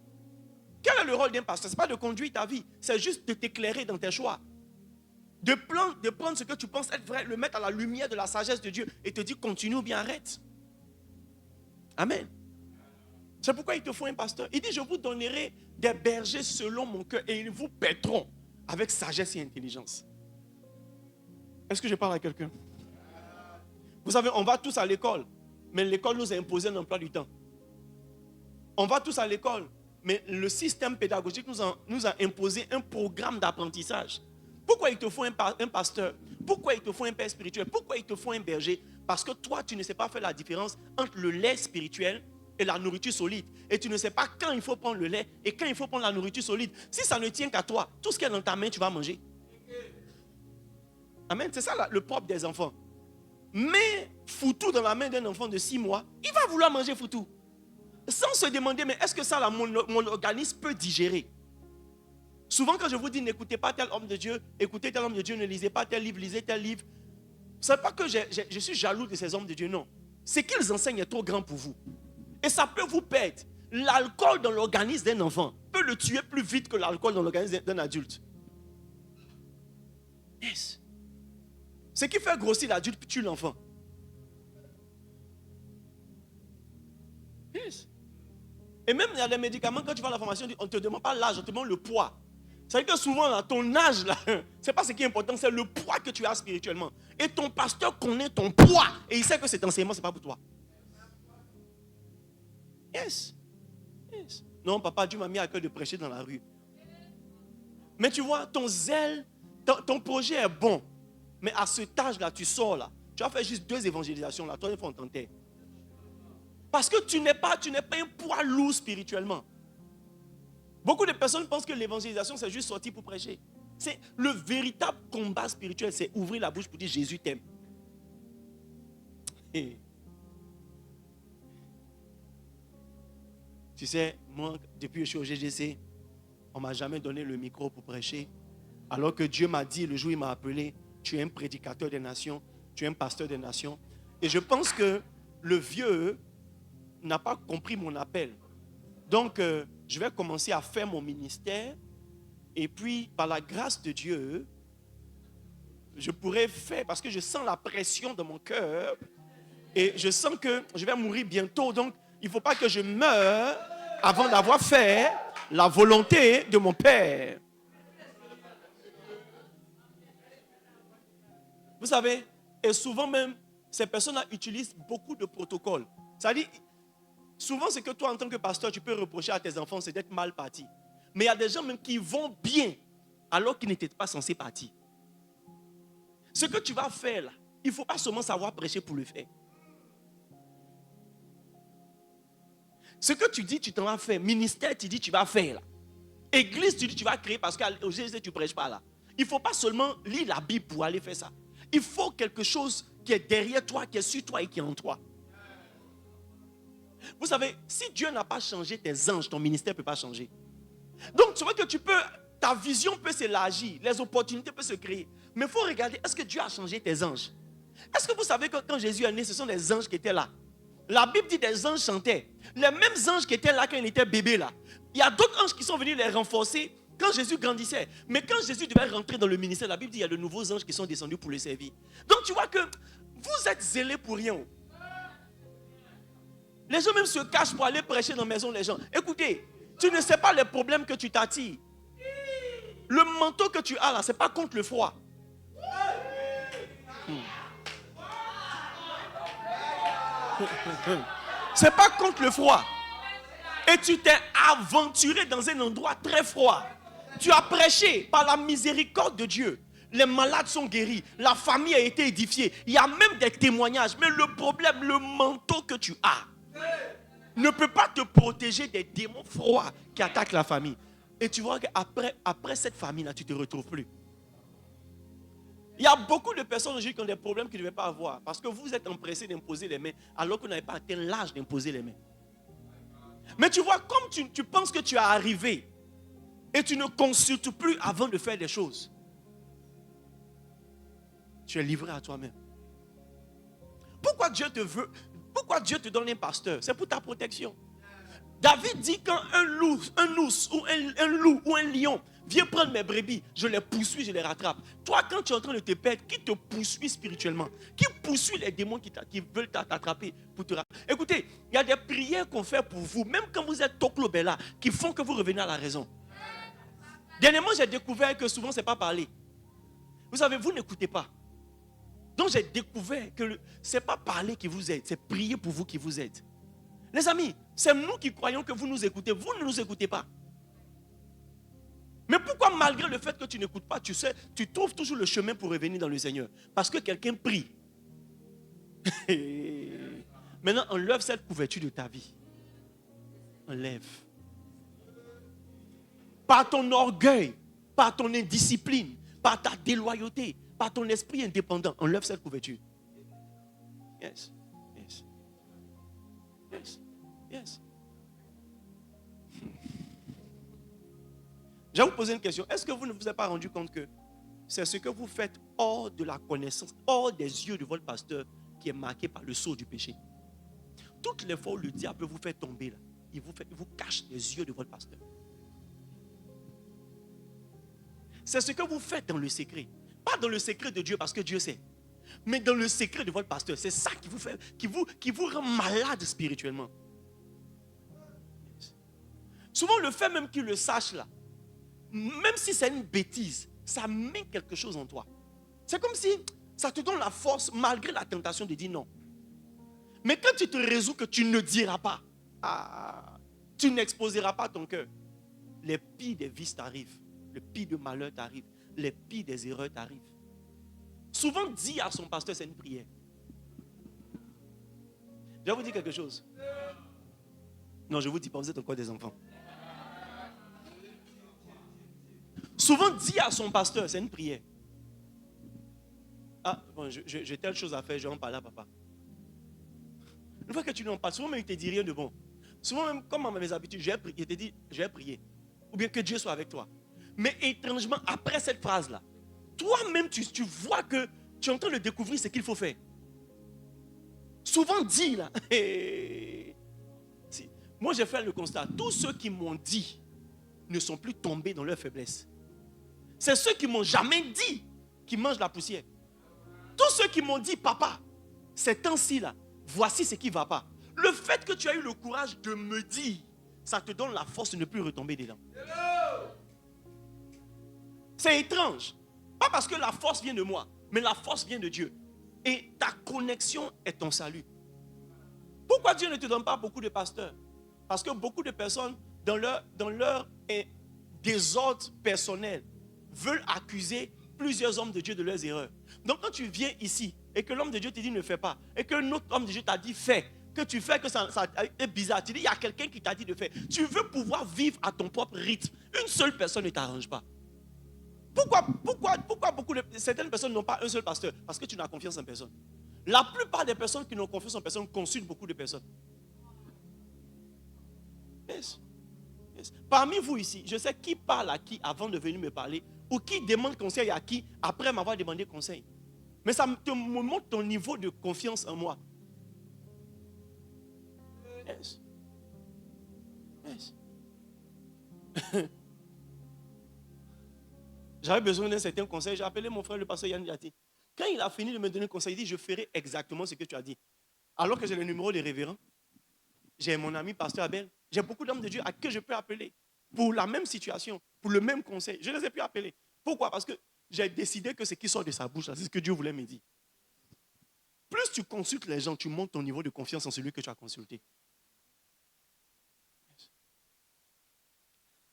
S1: Quel est le rôle d'un pasteur? Ce n'est pas de conduire ta vie. C'est juste de t'éclairer dans tes choix. De prendre ce que tu penses être vrai, le mettre à la lumière de la sagesse de Dieu et te dire continue ou bien arrête. Amen. C'est pourquoi il te faut un pasteur. Il dit je vous donnerai des bergers selon mon cœur et ils vous paîtront avec sagesse et intelligence. Est-ce que je parle à quelqu'un? Vous savez, on va tous à l'école, mais l'école nous a imposé un emploi du temps. On va tous à l'école, mais le système pédagogique nous a imposé un programme d'apprentissage. Pourquoi il te faut un pasteur? Pourquoi il te faut un père spirituel? Pourquoi il te faut un berger? Parce que toi, tu ne sais pas faire la différence entre le lait spirituel et la nourriture solide. Et tu ne sais pas quand il faut prendre le lait et quand il faut prendre la nourriture solide. Si ça ne tient qu'à toi, tout ce qui est dans ta main, tu vas manger. Amen. C'est ça le propre des enfants. Mais foutou dans la main d'un enfant de 6 mois, il va vouloir manger foutou. Sans se demander, mais est-ce que ça, là, mon organisme peut digérer? Souvent, quand je vous dis n'écoutez pas tel homme de Dieu, écoutez tel homme de Dieu, ne lisez pas tel livre, lisez tel livre. Ce n'est pas que je suis jaloux de ces hommes de Dieu, non. Ce qu'ils enseignent est trop grand pour vous. Et ça peut vous perdre. L'alcool dans l'organisme d'un enfant peut le tuer plus vite que l'alcool dans l'organisme d'un adulte. Yes. Ce qui fait grossir l'adulte tue l'enfant. Yes. Et même il y a des médicaments, quand tu vas à la formation, on ne te demande pas l'âge, on te demande le poids. C'est-à-dire que souvent, là, ton âge, là, ce n'est pas ce qui est important, c'est le poids que tu as spirituellement. Et ton pasteur connaît ton poids et il sait que cet enseignement, ce n'est pas pour toi. Yes. Yes. Non, papa, Dieu m'a mis à cœur de prêcher dans la rue. Mais tu vois, ton zèle, ton projet est bon. Mais à cet âge-là, tu sors là. Tu vas faire juste 2 évangélisations là. Toi, il faut en tenter. Parce que tu n'es pas un poids lourd spirituellement. Beaucoup de personnes pensent que l'évangélisation, c'est juste sortir pour prêcher. C'est le véritable combat spirituel, c'est ouvrir la bouche pour dire Jésus t'aime. Tu sais, moi, depuis que je suis au GGC, on ne m'a jamais donné le micro pour prêcher. Alors que Dieu m'a dit, le jour où il m'a appelé, tu es un prédicateur des nations, tu es un pasteur des nations. Et je pense que le vieux n'a pas compris mon appel. Donc, je vais commencer à faire mon ministère. Et puis, par la grâce de Dieu, je pourrais faire, parce que je sens la pression dans mon cœur. Et je sens que je vais mourir bientôt. Donc, il ne faut pas que je meure avant d'avoir fait la volonté de mon Père. Vous savez, et souvent même, ces personnes-là utilisent beaucoup de protocoles. C'est-à-dire, souvent, ce que toi, en tant que pasteur, tu peux reprocher à tes enfants, c'est d'être mal parti. Mais il y a des gens même qui vont bien, alors qu'ils n'étaient pas censés partir. Ce que tu vas faire là, il ne faut pas seulement savoir prêcher pour le faire. Ce que tu dis, tu t'en vas faire. Ministère, tu dis, tu vas faire là. Église, tu dis, tu vas créer parce qu'au GC, tu ne prêches pas là. Il ne faut pas seulement lire la Bible pour aller faire ça. Il faut quelque chose qui est derrière toi, qui est sur toi et qui est en toi. Vous savez, si Dieu n'a pas changé tes anges, ton ministère ne peut pas changer. Donc, tu vois que ta vision peut s'élargir, les opportunités peuvent se créer. Mais il faut regarder, est-ce que Dieu a changé tes anges? Est-ce que vous savez que quand Jésus est né, ce sont les anges qui étaient là? La Bible dit des anges chantaient. Les mêmes anges qui étaient là quand il était bébé là. Il y a d'autres anges qui sont venus les renforcer quand Jésus grandissait. Mais quand Jésus devait rentrer dans le ministère, la Bible dit qu'il y a de nouveaux anges qui sont descendus pour le servir. Donc tu vois que vous êtes zélés pour rien. Les gens même se cachent pour aller prêcher dans la maison des gens. Écoutez, tu ne sais pas les problèmes que tu t'attires. Le manteau que tu as là, ce n'est pas contre le froid. C'est pas contre le froid. Et tu t'es aventuré dans un endroit très froid. Tu as prêché par la miséricorde de Dieu. Les malades sont guéris. La famille a été édifiée. Il y a même des témoignages. Mais le problème, le manteau que tu as ne peut pas te protéger des démons froids qui attaquent la famille. Et tu vois qu'après cette famille-là, tu ne te retrouves plus. Il y a beaucoup de personnes aujourd'hui qui ont des problèmes qu'ils ne devaient pas avoir. Parce que vous êtes empressés d'imposer les mains alors que vous n'avez pas atteint l'âge d'imposer les mains. Mais tu vois, comme tu penses que tu es arrivé et tu ne consultes plus avant de faire des choses, tu es livré à toi-même. Pourquoi Dieu te donne un pasteur? C'est pour ta protection. David dit quand un ours ou un loup ou un lion vient prendre mes brebis, je les poursuis, je les rattrape. Toi, quand tu es en train de te perdre, qui te poursuit spirituellement? Qui poursuit les démons qui veulent t'attraper pour te rattraper? Écoutez, il y a des prières qu'on fait pour vous, même quand vous êtes toclobella, qui font que vous revenez à la raison. Dernièrement, j'ai découvert que souvent, ce n'est pas parler. Vous savez, vous n'écoutez pas. Donc, j'ai découvert que ce n'est pas parler qui vous aide, c'est prier pour vous qui vous aide. Les amis, c'est nous qui croyons que vous nous écoutez. Vous ne nous écoutez pas. Mais pourquoi malgré le fait que tu n'écoutes pas, tu trouves toujours le chemin pour revenir dans le Seigneur? Parce que quelqu'un prie. Maintenant, enlève cette couverture de ta vie. Enlève. Par ton orgueil, par ton indiscipline, par ta déloyauté, par ton esprit indépendant, enlève cette couverture. Yes. Yes. Yes. Yes. Je vais vous poser une question. Est-ce que vous ne vous êtes pas rendu compte que c'est ce que vous faites hors de la connaissance, hors des yeux de votre pasteur qui est marqué par le sceau du péché? Toutes les fois où le diable vous fait tomber, là, il vous cache les yeux de votre pasteur. C'est ce que vous faites dans le secret. Pas dans le secret de Dieu parce que Dieu sait. Mais dans le secret de votre pasteur. C'est ça qui vous rend malade spirituellement. Souvent le fait même qu'il le sache là, même si c'est une bêtise, ça met quelque chose en toi. C'est comme si ça te donne la force malgré la tentation de dire non. Mais quand tu te résous que tu ne diras pas, tu n'exposeras pas ton cœur, les pires des vices t'arrivent, le pire de malheur t'arrive, les pires des erreurs t'arrivent. Souvent dire à son pasteur, c'est une prière. Je vais vous dire quelque chose. Non, je ne vous dis pas, vous êtes encore des enfants. Souvent dire à son pasteur, c'est une prière. Ah, bon, j'ai telle chose à faire, je vais en parler à papa. Une fois que tu n'en parles, souvent, mais il ne te dit rien de bon. Souvent même, comme à mes habitudes, j'ai prié, je te dis, j'ai prié. Ou bien que Dieu soit avec toi. Mais étrangement, après cette phrase-là, toi-même, tu vois que tu es en train de découvrir ce qu'il faut faire. Souvent dit, là. Moi, j'ai fait le constat. Tous ceux qui m'ont dit ne sont plus tombés dans leur faiblesse. C'est ceux qui m'ont jamais dit qui mangent la poussière. Tous ceux qui m'ont dit, papa, ces temps-ci là, voici ce qui ne va pas. Le fait que tu as eu le courage de me dire, ça te donne la force de ne plus retomber dedans. C'est étrange. Pas parce que la force vient de moi, mais la force vient de Dieu. Et ta connexion est ton salut. Pourquoi Dieu ne te donne pas beaucoup de pasteurs? Parce que beaucoup de personnes, dans leur désordre personnel, veulent accuser plusieurs hommes de Dieu de leurs erreurs. Donc quand tu viens ici et que l'homme de Dieu te dit ne fais pas, et que l'autre homme de Dieu t'a dit fais, que tu fais, que ça est bizarre, tu dis il y a quelqu'un qui t'a dit de faire. Tu veux pouvoir vivre à ton propre rythme. Une seule personne ne t'arrange pas. Pourquoi certaines personnes n'ont pas un seul pasteur? Parce que tu n'as confiance en personne. La plupart des personnes qui n'ont confiance en personne consultent beaucoup de personnes. Yes. Yes. Parmi vous ici, je sais qui parle à qui avant de venir me parler, ou qui demande conseil à qui après m'avoir demandé conseil. Mais ça me montre ton niveau de confiance en moi. Yes. Yes. J'avais besoin d'un certain conseil. J'ai appelé mon frère, le pasteur Yann Diati. Quand il a fini de me donner un conseil, il dit, je ferai exactement ce que tu as dit. Alors que j'ai le numéro des révérends, j'ai mon ami pasteur Abel, j'ai beaucoup d'hommes de Dieu à qui je peux appeler pour la même situation, pour le même conseil. Je ne les ai plus appelés. Pourquoi? Parce que j'ai décidé que ce qui sort de sa bouche, c'est ce que Dieu voulait me dire. Plus tu consultes les gens, tu montes ton niveau de confiance en celui que tu as consulté.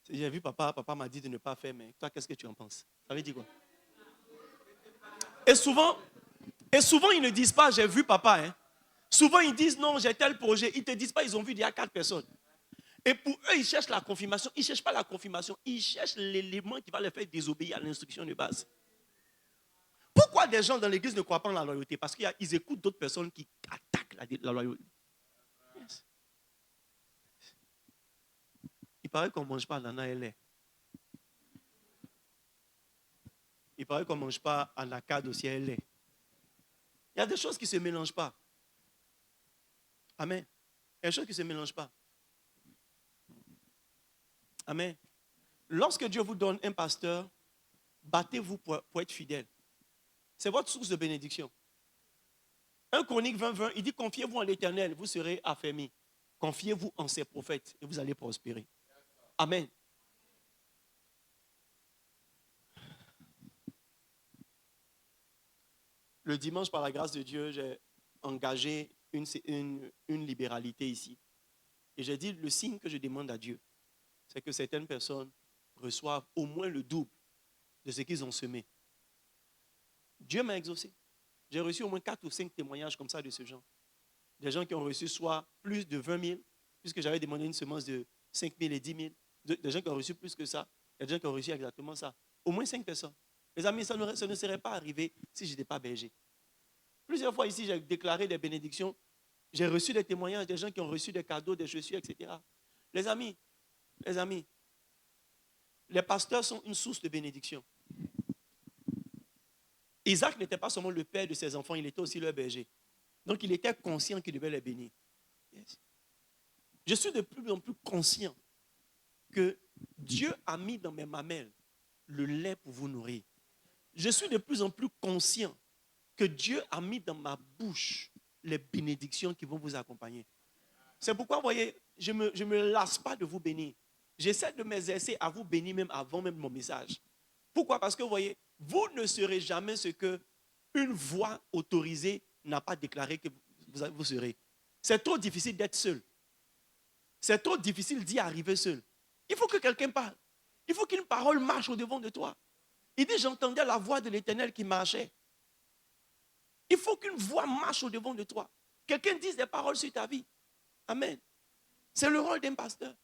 S1: J'ai vu papa m'a dit de ne pas faire, mais toi, qu'est-ce que tu en penses? Ça veut dire quoi? Et souvent, ils ne disent pas, j'ai vu papa. Hein. Souvent, ils disent, non, j'ai tel projet. Ils ne te disent pas, ils ont vu il y a 4 personnes. Et pour eux, ils cherchent la confirmation. Ils ne cherchent pas la confirmation. Ils cherchent l'élément qui va les faire désobéir à l'instruction de base. Pourquoi des gens dans l'église ne croient pas en la loyauté? Parce qu'ils écoutent d'autres personnes qui attaquent la loyauté. Yes. Il paraît qu'on ne mange pas l'ananas et lait. Il paraît qu'on ne mange pas anacade aussi et lait. Il y a des choses qui ne se mélangent pas. Amen. Il y a des choses qui ne se mélangent pas. Amen. Lorsque Dieu vous donne un pasteur, battez-vous pour être fidèle. C'est votre source de bénédiction. 1 Chronique 20, il dit, confiez-vous en l'Éternel, vous serez affermis. Confiez-vous en ses prophètes et vous allez prospérer. Amen. Le dimanche, par la grâce de Dieu, j'ai engagé une libéralité ici. Et j'ai dit, le signe que je demande à Dieu, c'est que certaines personnes reçoivent au moins le double de ce qu'ils ont semé. Dieu m'a exaucé. J'ai reçu au moins 4 ou 5 témoignages comme ça de ce genre. Des gens qui ont reçu soit plus de 20 000, puisque j'avais demandé une semence de 5 000 et 10 000. Des gens qui ont reçu plus que ça. Il y a des gens qui ont reçu exactement ça. Au moins 5 personnes. Mes amis, ça ne serait pas arrivé si je n'étais pas berger. Plusieurs fois ici, j'ai déclaré des bénédictions. J'ai reçu des témoignages des gens qui ont reçu des cadeaux, des chaussures, etc. Les amis, les pasteurs sont une source de bénédiction. Isaac n'était pas seulement le père de ses enfants, il était aussi leur berger. Donc il était conscient qu'il devait les bénir. Yes. Je suis de plus en plus conscient que Dieu a mis dans mes mamelles le lait pour vous nourrir. Je suis de plus en plus conscient que Dieu a mis dans ma bouche les bénédictions qui vont vous accompagner. C'est pourquoi, vous voyez, je me lasse pas de vous bénir. J'essaie de m'exercer à vous bénir même avant même mon message. Pourquoi? Parce que, vous voyez, vous ne serez jamais ce que une voix autorisée n'a pas déclaré que vous serez. C'est trop difficile d'être seul. C'est trop difficile d'y arriver seul. Il faut que quelqu'un parle. Il faut qu'une parole marche au-devant de toi. Il dit, j'entendais la voix de l'Éternel qui marchait. Il faut qu'une voix marche au-devant de toi. Quelqu'un dise des paroles sur ta vie. Amen. C'est le rôle d'un pasteur.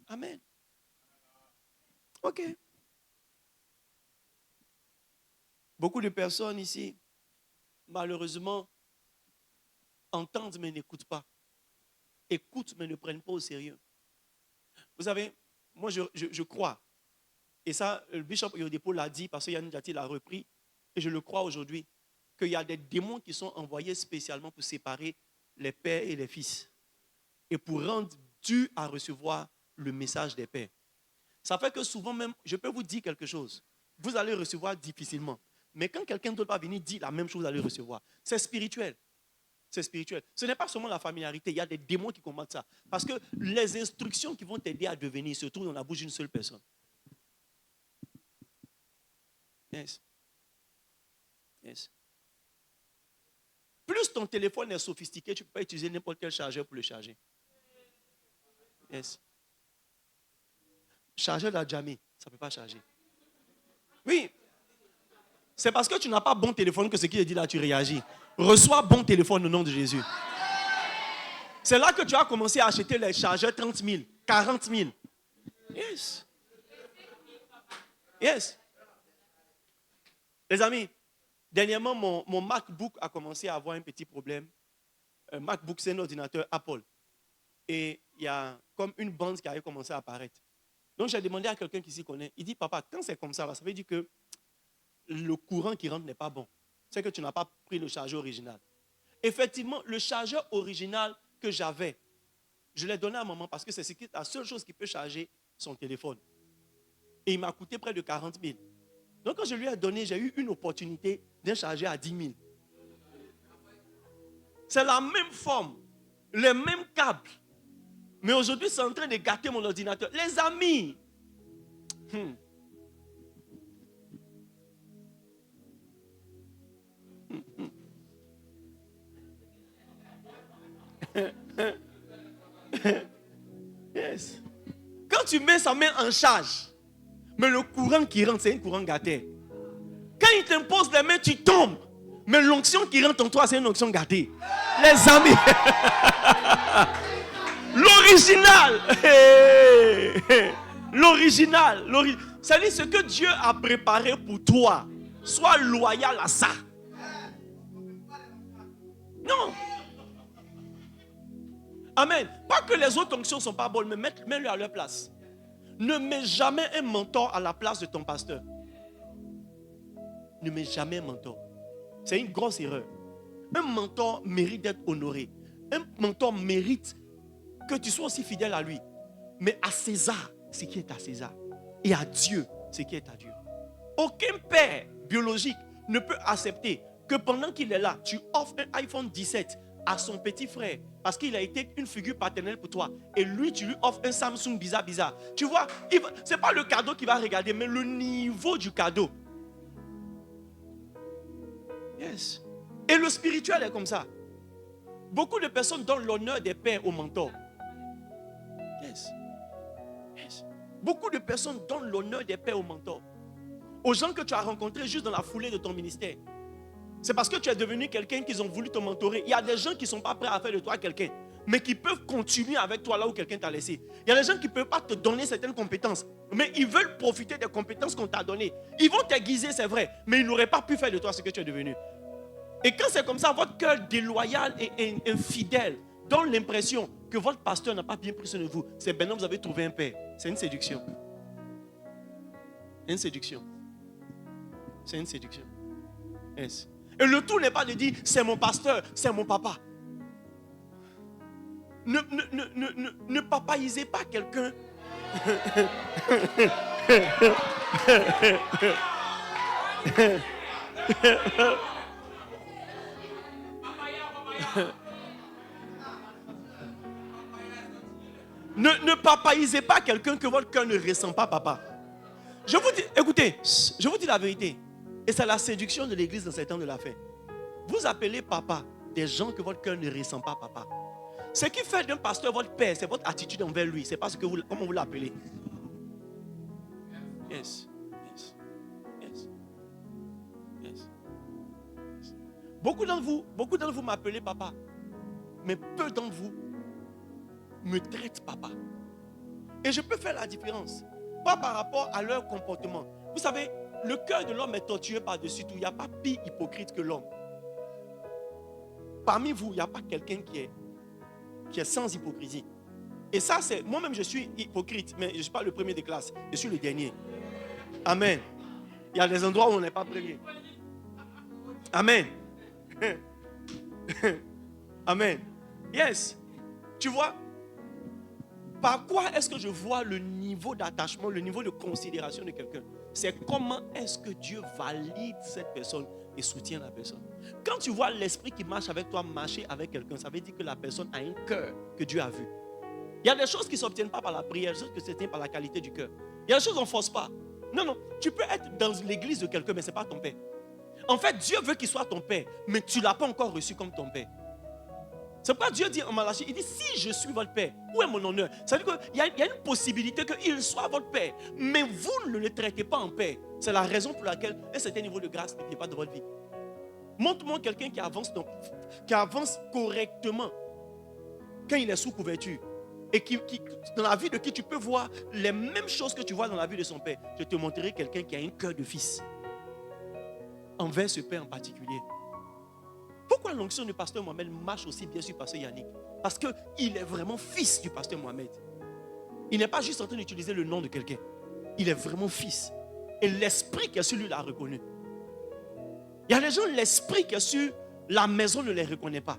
S1: Amen. Ok. Beaucoup de personnes ici, malheureusement, entendent mais n'écoutent pas. écoutent mais ne prennent pas au sérieux. Vous savez, moi je crois, et ça, le bishop Oyedepo l'a dit parce que Yann Diati l'a repris, et je le crois aujourd'hui, qu'il y a des démons qui sont envoyés spécialement pour séparer les pères et les fils et pour rendre dur à recevoir le message des pères. Ça fait que souvent même, je peux vous dire quelque chose, vous allez recevoir difficilement. Mais quand quelqu'un d'autre va venir dire la même chose, vous allez recevoir. C'est spirituel. C'est spirituel. Ce n'est pas seulement la familiarité, il y a des démons qui combattent ça. Parce que les instructions qui vont t'aider à devenir se trouvent dans la bouche d'une seule personne. Yes. Yes. Plus ton téléphone est sophistiqué, tu ne peux pas utiliser n'importe quel chargeur pour le charger. Yes. Chargeur d'Adjami, ça ne peut pas charger. Oui. C'est parce que tu n'as pas bon téléphone que ce qu'il dit là, tu réagis. Reçois bon téléphone au nom de Jésus. C'est là que tu as commencé à acheter les chargeurs 30 000, 40 000. Yes. Yes. Les amis, dernièrement, mon MacBook a commencé à avoir un petit problème. Un MacBook, c'est un ordinateur Apple. Et il y a comme une bande qui avait commencé à apparaître. Donc, j'ai demandé à quelqu'un qui s'y connaît. Il dit, papa, quand c'est comme ça, ça veut dire que le courant qui rentre n'est pas bon. C'est que tu n'as pas pris le chargeur original. Effectivement, le chargeur original que j'avais, je l'ai donné à maman parce que c'est la seule chose qui peut charger son téléphone. Et il m'a coûté près de 40 000. Donc, quand je lui ai donné, j'ai eu une opportunité d'un chargeur à 10 000. C'est la même forme, les mêmes câbles. Mais aujourd'hui, c'est en train de gâter mon ordinateur. Les amis, yes. Quand tu mets sa main en charge, mais le courant qui rentre, c'est un courant gâté. Quand il t'impose les mains, tu tombes. Mais l'onction qui rentre en toi, c'est une onction gâtée. Les amis, l'original, l'original, c'est-à-dire ce que Dieu a préparé pour toi. Sois loyal à ça. Non. Amen. Pas que les autres onctions ne sont pas bonnes, mais mets-le à leur place. Ne mets jamais un mentor à la place de ton pasteur. Ne mets jamais un mentor. C'est une grosse erreur. Un mentor mérite d'être honoré. Un mentor mérite que tu sois aussi fidèle à lui. Mais à César, ce qui est à César. Et à Dieu, ce qui est à Dieu. Aucun père biologique ne peut accepter que pendant qu'il est là, tu offres un iPhone 17 à son petit frère parce qu'il a été une figure paternelle pour toi. Et lui, tu lui offres un Samsung bizarre. Tu vois, ce n'est pas le cadeau qu'il va regarder, mais le niveau du cadeau. Yes. Et le spirituel est comme ça. Beaucoup de personnes donnent l'honneur des pères aux mentors. Yes. Yes. Beaucoup de personnes donnent l'honneur des pères aux mentors. Aux gens que tu as rencontrés juste dans la foulée de ton ministère. C'est parce que tu es devenu quelqu'un qu'ils ont voulu te mentorer. Il y a des gens qui ne sont pas prêts à faire de toi quelqu'un, mais qui peuvent continuer avec toi là où quelqu'un t'a laissé. Il y a des gens qui ne peuvent pas te donner certaines compétences, mais ils veulent profiter des compétences qu'on t'a données. Ils vont t'aiguiser, c'est vrai, mais ils n'auraient pas pu faire de toi ce que tu es devenu. Et quand c'est comme ça, votre cœur déloyal et infidèle donne l'impression que votre pasteur n'a pas bien pris soin de vous. C'est maintenant que vous avez trouvé un père. C'est une séduction. Une séduction. C'est une séduction. Yes. Et le tout n'est pas de dire c'est mon pasteur, c'est mon papa. Ne papaisez pas quelqu'un. Ne papaisez pas quelqu'un que votre cœur ne ressent pas, papa. Je vous dis, écoutez, je vous dis la vérité. Et c'est la séduction de l'église dans ces temps de la fin. Vous appelez papa des gens que votre cœur ne ressent pas, papa. Ce qui fait d'un pasteur votre père, c'est votre attitude envers lui. C'est pas ce que vous, comment vous l'appelez. Yes. Yes. Yes. Yes. Yes. Beaucoup d'entre vous m'appelez papa. Mais peu d'entre vous me traitent papa. Et je peux faire la différence. Pas par rapport à leur comportement. Vous savez, le cœur de l'homme est tortueux par-dessus tout. Il n'y a pas pire hypocrite que l'homme. Parmi vous, il n'y a pas quelqu'un qui est qui est sans hypocrisie. Et ça, c'est... Moi-même, je suis hypocrite, mais je ne suis pas le premier de classe. Je suis le dernier. Amen. Il y a des endroits où on n'est pas premier. Amen. Amen. Yes. Tu vois, par quoi est-ce que je vois le niveau d'attachement, le niveau de considération de quelqu'un? C'est comment est-ce que Dieu valide cette personne et soutient la personne. Quand tu vois l'esprit qui marche avec toi marcher avec quelqu'un, ça veut dire que la personne a un cœur que Dieu a vu. Il y a des choses qui ne s'obtiennent pas par la prière, des choses qui s'obtiennent par la qualité du cœur. Il y a des choses qu'on ne force pas. Non, non, tu peux être dans l'église de quelqu'un, mais ce n'est pas ton père. En fait, Dieu veut qu'il soit ton père, mais tu ne l'as pas encore reçu comme ton père. C'est pourquoi Dieu dit en Malachie, il dit, si je suis votre père, où est mon honneur? Ça veut dire qu'il y a une possibilité qu'il soit votre père, mais vous ne le traitez pas en père. C'est la raison pour laquelle un certain niveau de grâce n'est pas dans votre vie. Montre-moi quelqu'un qui avance correctement quand il est sous couverture. Et qui, dans la vie de qui tu peux voir les mêmes choses que tu vois dans la vie de son père. Je te montrerai quelqu'un qui a un cœur de fils envers ce père en particulier. Pourquoi l'onction du pasteur Mohamed marche aussi bien sur le pasteur Yannick? Parce qu'il est vraiment fils du pasteur Mohamed. Il n'est pas juste en train d'utiliser le nom de quelqu'un. Il est vraiment fils. Et l'esprit qui est sur lui l'a reconnu. Il y a des gens, l'esprit qui est sur la maison ne les reconnaît pas.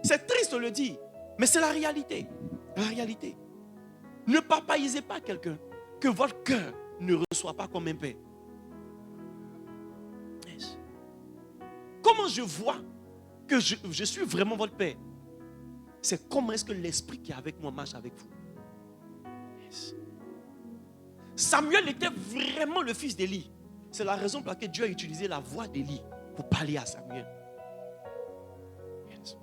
S1: C'est triste de le dire, mais c'est la réalité. La réalité. Ne papaisez pas quelqu'un que votre cœur ne reçoit pas comme un père. Yes. Comment je vois que je suis vraiment votre père? C'est comment est-ce que l'esprit qui est avec moi marche avec vous. Yes. Samuel était vraiment le fils d'Élie. C'est la raison pour laquelle Dieu a utilisé la voix d'Élie pour parler à Samuel. Yes.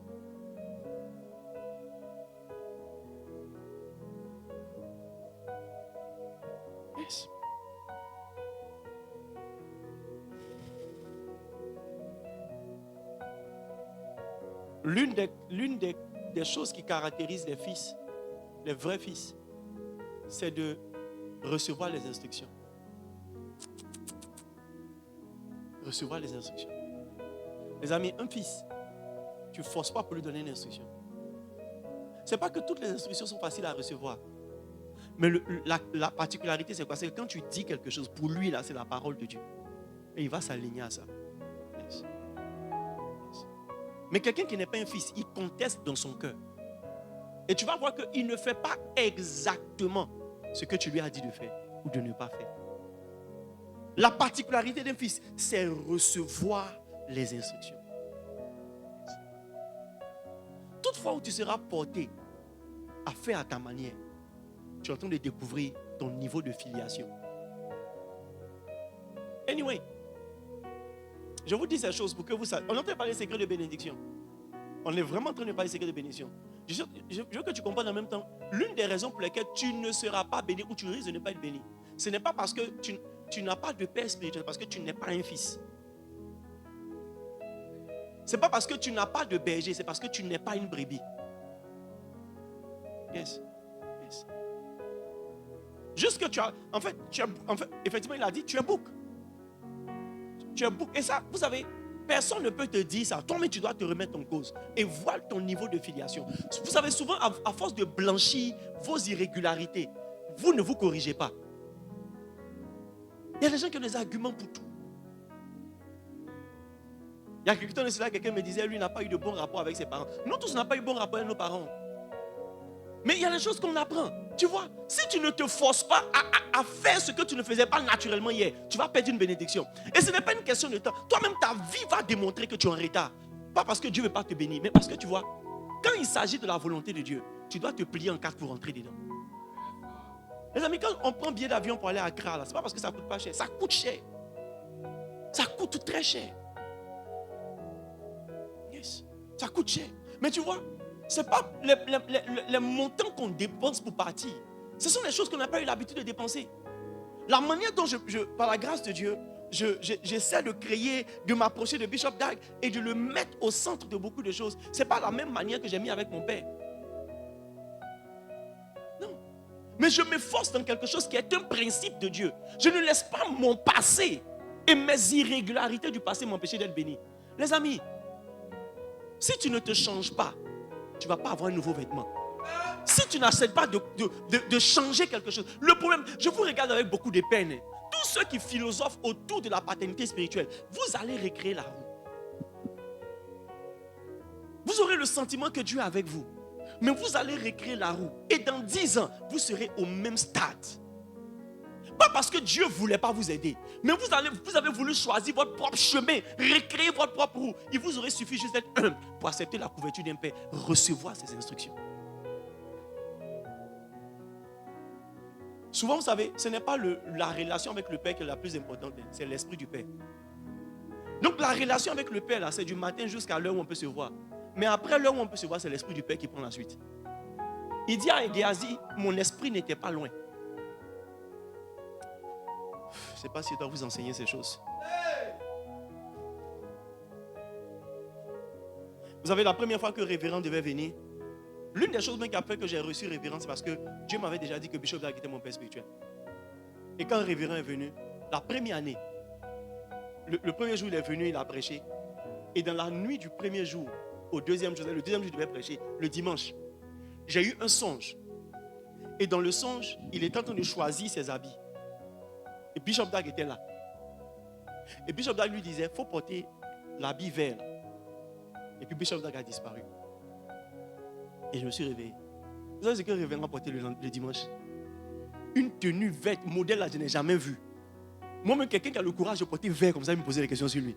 S1: Yes. L'une des choses qui caractérisent les fils, les vrais fils, c'est de recevoir les instructions. Recevoir les instructions. Les amis, un fils, tu ne forces pas pour lui donner une instruction. Ce n'est pas que toutes les instructions sont faciles à recevoir. Mais la particularité, c'est quoi? C'est que quand tu dis quelque chose, pour lui, là, c'est la parole de Dieu. Et il va s'aligner à ça. Yes. Yes. Mais quelqu'un qui n'est pas un fils, il conteste dans son cœur. Et tu vas voir qu'il ne fait pas exactement ce que tu lui as dit de faire ou de ne pas faire. La particularité d'un fils, c'est recevoir les instructions. Toutefois où tu seras porté à faire à ta manière, tu es en train de découvrir ton niveau de filiation. Anyway, je vous dis ces choses pour que vous sachiez. On est en train de parler des secrets de bénédiction. On est vraiment en train de parler des secrets de bénédiction. Je veux que tu comprennes en même temps l'une des raisons pour lesquelles tu ne seras pas béni ou tu risques de ne pas être béni. Ce n'est pas parce que tu n'as pas de père spirituel, parce que tu n'es pas un fils. Ce n'est pas parce que tu n'as pas de berger, c'est parce que tu n'es pas une brebis. Yes. Yes. Juste que tu as, en fait, effectivement, il a dit, tu es bouc. Tu es bouc. Et ça, vous savez, personne ne peut te dire ça. Toi-même, tu dois te remettre en cause et voir ton niveau de filiation. Vous savez, souvent, à force de blanchir vos irrégularités, vous ne vous corrigez pas. Il y a des gens qui ont des arguments pour tout. Il y a quelques temps de cela, quelqu'un me disait, lui n'a pas eu de bon rapport avec ses parents. Nous tous n'avons pas eu de bon rapport avec nos parents. Mais il y a des choses qu'on apprend. Tu vois, si tu ne te forces pas à faire ce que tu ne faisais pas naturellement hier, tu vas perdre une bénédiction. Et ce n'est pas une question de temps. Toi-même, ta vie va démontrer que tu es en retard. Pas parce que Dieu ne veut pas te bénir, mais parce que tu vois, quand il s'agit de la volonté de Dieu, tu dois te plier en quatre pour rentrer dedans. Les amis, quand on prend un billet d'avion pour aller à Accra, ce n'est pas parce que ça ne coûte pas cher. Ça coûte cher. Ça coûte très cher. Yes. Ça coûte cher. Mais tu vois, ce n'est pas les montants qu'on dépense pour partir. Ce sont les choses qu'on n'a pas eu l'habitude de dépenser. La manière dont par la grâce de Dieu, j'essaie de créer, de m'approcher de Bishop Dag et de le mettre au centre de beaucoup de choses. Ce n'est pas la même manière que j'ai mis avec mon père. Non. Mais je m'efforce dans quelque chose qui est un principe de Dieu. Je ne laisse pas mon passé et mes irrégularités du passé m'empêcher d'être béni. Les amis, si tu ne te changes pas, tu ne vas pas avoir un nouveau vêtement. Si tu n'acceptes pas de changer quelque chose, le problème, je vous regarde avec beaucoup de peine. Tous ceux qui philosophent autour de la paternité spirituelle, vous allez recréer la roue. Vous aurez le sentiment que Dieu est avec vous. Mais vous allez recréer la roue. Et dans 10 ans, vous serez au même stade. Pas parce que Dieu ne voulait pas vous aider. Mais vous avez voulu choisir votre propre chemin. Recréer votre propre roue. Il vous aurait suffi juste d'être humble pour accepter la couverture d'un père. Recevoir ses instructions. Souvent, vous savez, ce n'est pas la relation avec le père qui est la plus importante. C'est l'esprit du père. Donc la relation avec le père, là, c'est du matin jusqu'à l'heure où on peut se voir. Mais après l'heure où on peut se voir, c'est l'esprit du père qui prend la suite. Il dit à Géasi, mon esprit n'était pas loin. Je ne sais pas si je dois vous enseigner ces choses. Vous savez, la première fois que Révérend devait venir, l'une des choses même qui a fait que j'ai reçu Révérend, c'est parce que Dieu m'avait déjà dit que Bishop Dag était mon père spirituel. Et quand Révérend est venu, la première année, le premier jour il est venu, il a prêché. Et dans la nuit du premier jour, le deuxième jour, il devait prêcher, le dimanche, j'ai eu un songe. Et dans le songe, il était en train de choisir ses habits. Et Bishop Dag était là. Et Bishop Dag lui disait, il faut porter l'habit vert. Et puis Bishop Dag a disparu. Et je me suis réveillé. Vous savez ce que le révérend a porté le dimanche? Une tenue verte, modèle là, je n'ai jamais vu. Moi-même, quelqu'un qui a le courage de porter vert comme ça, il me posait des questions sur lui.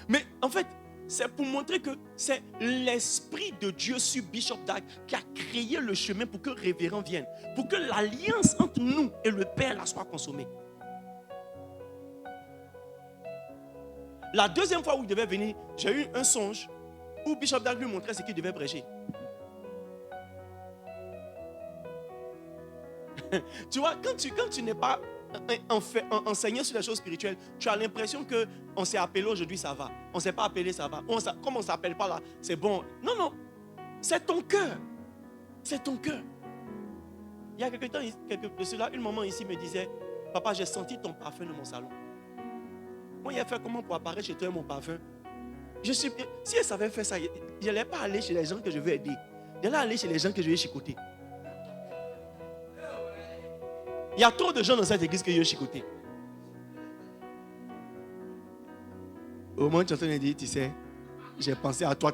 S1: Mais en fait, c'est pour montrer que c'est l'esprit de Dieu sur Bishop Dag qui a créé le chemin pour que le révérend vienne. Pour que l'alliance entre nous et le Père là soit consommée. La deuxième fois où il devait venir, j'ai eu un songe où Bishop Dag lui montrait ce qu'il devait prêcher. Tu vois, quand tu n'es pas enseigné sur les choses spirituelles, tu as l'impression qu'on s'est appelé aujourd'hui, ça va. On ne s'est pas appelé, ça va. Comme on ne s'appelle pas là, c'est bon. Non, non. C'est ton cœur. C'est ton cœur. Il y a quelque temps, de cela, une maman ici me disait, papa, j'ai senti ton parfum dans mon salon. Moi, il a fait comment pour apparaître chez toi mon parfum? Si elle savait faire ça, je n'allais pas aller chez les gens que je veux aider. J'allais aller chez les gens que je veux chicoter. Il y a trop de gens dans cette église que je veux chicoter. Au moment où tu es en train de dire, tu sais, j'ai pensé à toi.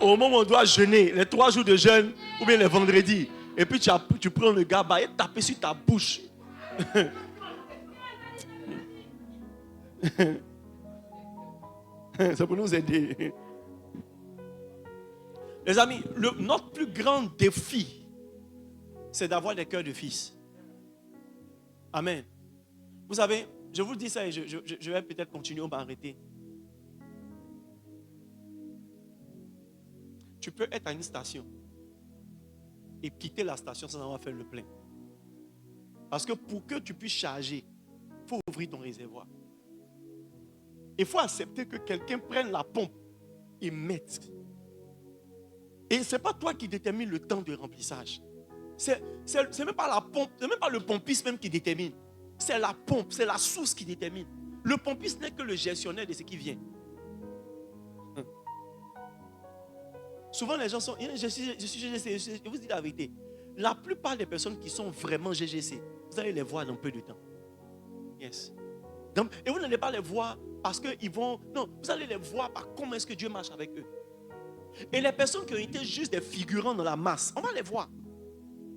S1: Au moment où on doit jeûner, les 3 jours de jeûne, ou bien les vendredis, et puis tu prends le gaba et taper sur ta bouche. Ça peut nous aider. Les amis, notre plus grand défi, c'est d'avoir des cœurs de fils. Amen. Vous savez, je vous dis ça et je vais peut-être continuer, on va arrêter. Tu peux être à une station et quitter la station sans avoir fait le plein. Parce que pour que tu puisses charger, il faut ouvrir ton réservoir. Il faut accepter que quelqu'un prenne la pompe et mette. Et ce n'est pas toi qui détermine le temps de remplissage. C'est même pas la pompe, c'est même pas le pompiste même qui détermine. C'est la pompe, c'est la source qui détermine. Le pompiste n'est que le gestionnaire de ce qui vient. Souvent les gens sont, je suis GGC, je vous dis la vérité. La plupart des personnes qui sont vraiment GGC, vous allez les voir dans peu de temps. Yes. Donc, et vous n'allez pas les voir parce qu'ils vont, non, vous allez les voir par comment est-ce que Dieu marche avec eux. Et les personnes qui ont été juste des figurants dans la masse, on va les voir.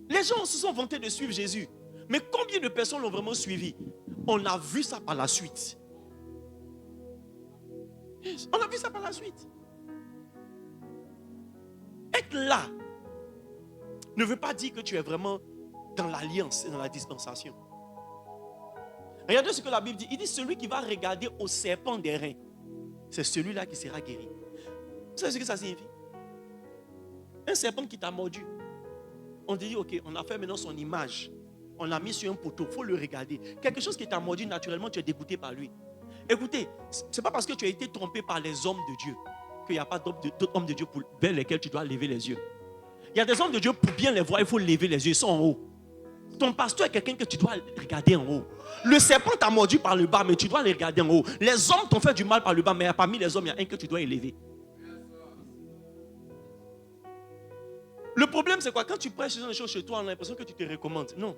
S1: Les gens se sont vantés de suivre Jésus. Mais combien de personnes l'ont vraiment suivi? On a vu ça par la suite. Yes, on a vu ça par la suite. Être là ne veut pas dire que tu es vraiment dans l'alliance et dans la dispensation. Regardez ce que la Bible dit. Il dit celui qui va regarder au serpent des reins, c'est celui-là qui sera guéri. Vous savez ce que ça signifie? Un serpent qui t'a mordu. On dit, ok, on a fait maintenant son image. On l'a mis sur un poteau, il faut le regarder. Quelque chose qui t'a mordu naturellement, tu es dégoûté par lui. Écoutez, ce n'est pas parce que tu as été trompé par les hommes de Dieu qu'il n'y a pas d'autres hommes de Dieu vers lesquels tu dois lever les yeux. Il y a des hommes de Dieu, pour bien les voir, il faut lever les yeux, ils sont en haut. Ton pasteur est quelqu'un que tu dois regarder en haut. Le serpent t'a mordu par le bas, mais tu dois le regarder en haut. Les hommes t'ont fait du mal par le bas, mais parmi les hommes, il y a un que tu dois élever. Le problème, c'est quoi? Quand tu prêches des choses chez toi, on a l'impression que tu te recommandes. Non.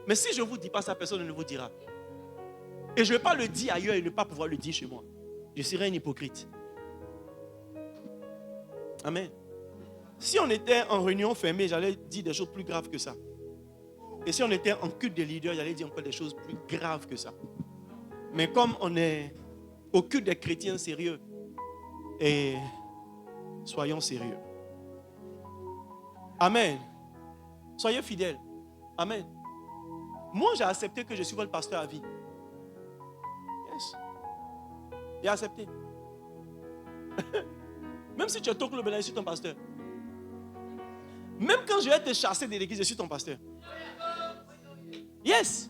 S1: Mais si je ne vous dis pas ça, personne ne vous dira. Et je ne vais pas le dire ailleurs et ne pas pouvoir le dire chez moi. Je serais un hypocrite. Amen. Si on était en réunion fermée, j'allais dire des choses plus graves que ça. Et si on était en culte des leaders, j'allais dire encore des choses plus graves que ça. Mais comme on est au culte des chrétiens sérieux, et soyons sérieux. Amen. Soyez fidèles. Amen. Moi, j'ai accepté que je suis votre pasteur à vie. Yes. J'ai accepté. Même si tu es ton club, je suis ton pasteur. Même quand je vais te chasser de l'église, je suis ton pasteur. Yes.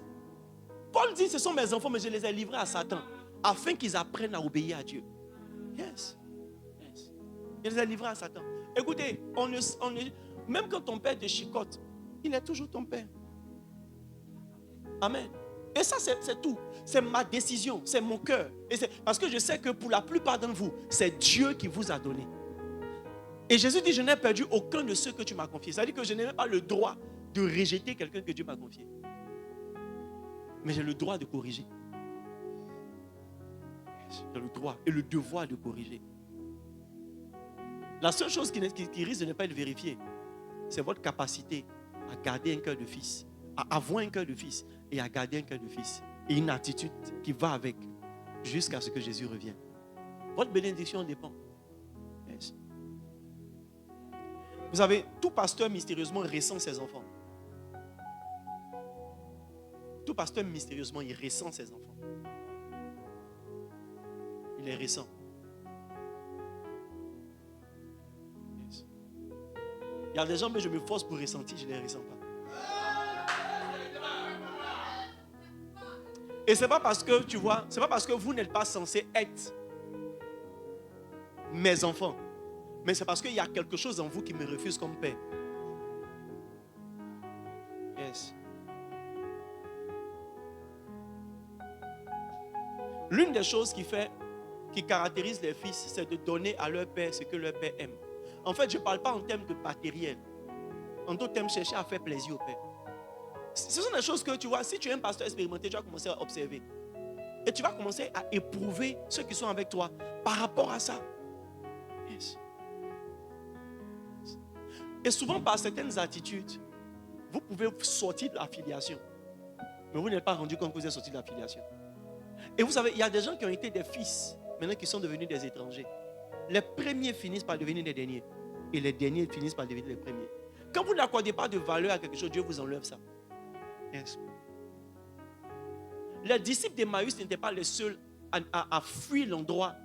S1: Paul dit, ce sont mes enfants, mais je les ai livrés à Satan, afin qu'ils apprennent à obéir à Dieu. Yes. Yes. Je les ai livrés à Satan. Écoutez, même quand ton père te chicote, il est toujours ton père. Amen. Et ça, c'est tout. C'est ma décision, c'est mon cœur. Parce que je sais que pour la plupart d'entre vous, c'est Dieu qui vous a donné. Et Jésus dit, je n'ai perdu aucun de ceux que tu m'as confiés. C'est-à-dire que je n'ai même pas le droit de rejeter quelqu'un que Dieu m'a confié. Mais j'ai le droit de corriger. J'ai le droit et le devoir de corriger. La seule chose qui risque de ne pas être vérifiée, c'est votre capacité à garder un cœur de fils, à avoir un cœur de fils et à garder un cœur de fils. Et une attitude qui va avec jusqu'à ce que Jésus revienne. Votre bénédiction dépend. Yes. Vous savez, tout pasteur mystérieusement ressent ses enfants. Tout pasteur mystérieusement, il ressent ses enfants. Il les ressent. Yes. Il y a des gens, mais je me force pour ressentir, je ne les ressens pas. Et ce n'est pas parce que, tu vois, c'est pas parce que vous n'êtes pas censé être mes enfants, mais c'est parce qu'il y a quelque chose en vous qui me refuse comme père. Yes. L'une des choses qui caractérise les fils, c'est de donner à leur père ce que leur père aime. En fait, je ne parle pas en termes de matériel. En d'autres termes, chercher à faire plaisir au père. Ce sont des choses que tu vois, si tu es un pasteur expérimenté, tu vas commencer à observer. Et tu vas commencer à éprouver ceux qui sont avec toi par rapport à ça. Yes. Et souvent, par certaines attitudes, vous pouvez sortir de l'affiliation. Mais vous n'êtes pas rendu compte que vous êtes sorti de l'affiliation. Et vous savez, il y a des gens qui ont été des fils, maintenant qui sont devenus des étrangers. Les premiers finissent par devenir les derniers. Et les derniers finissent par devenir les premiers. Quand vous n'accordez pas de valeur à quelque chose, Dieu vous enlève ça. Yes. Les disciples d'Emmaüs n'étaient pas les seuls à fuir l'endroit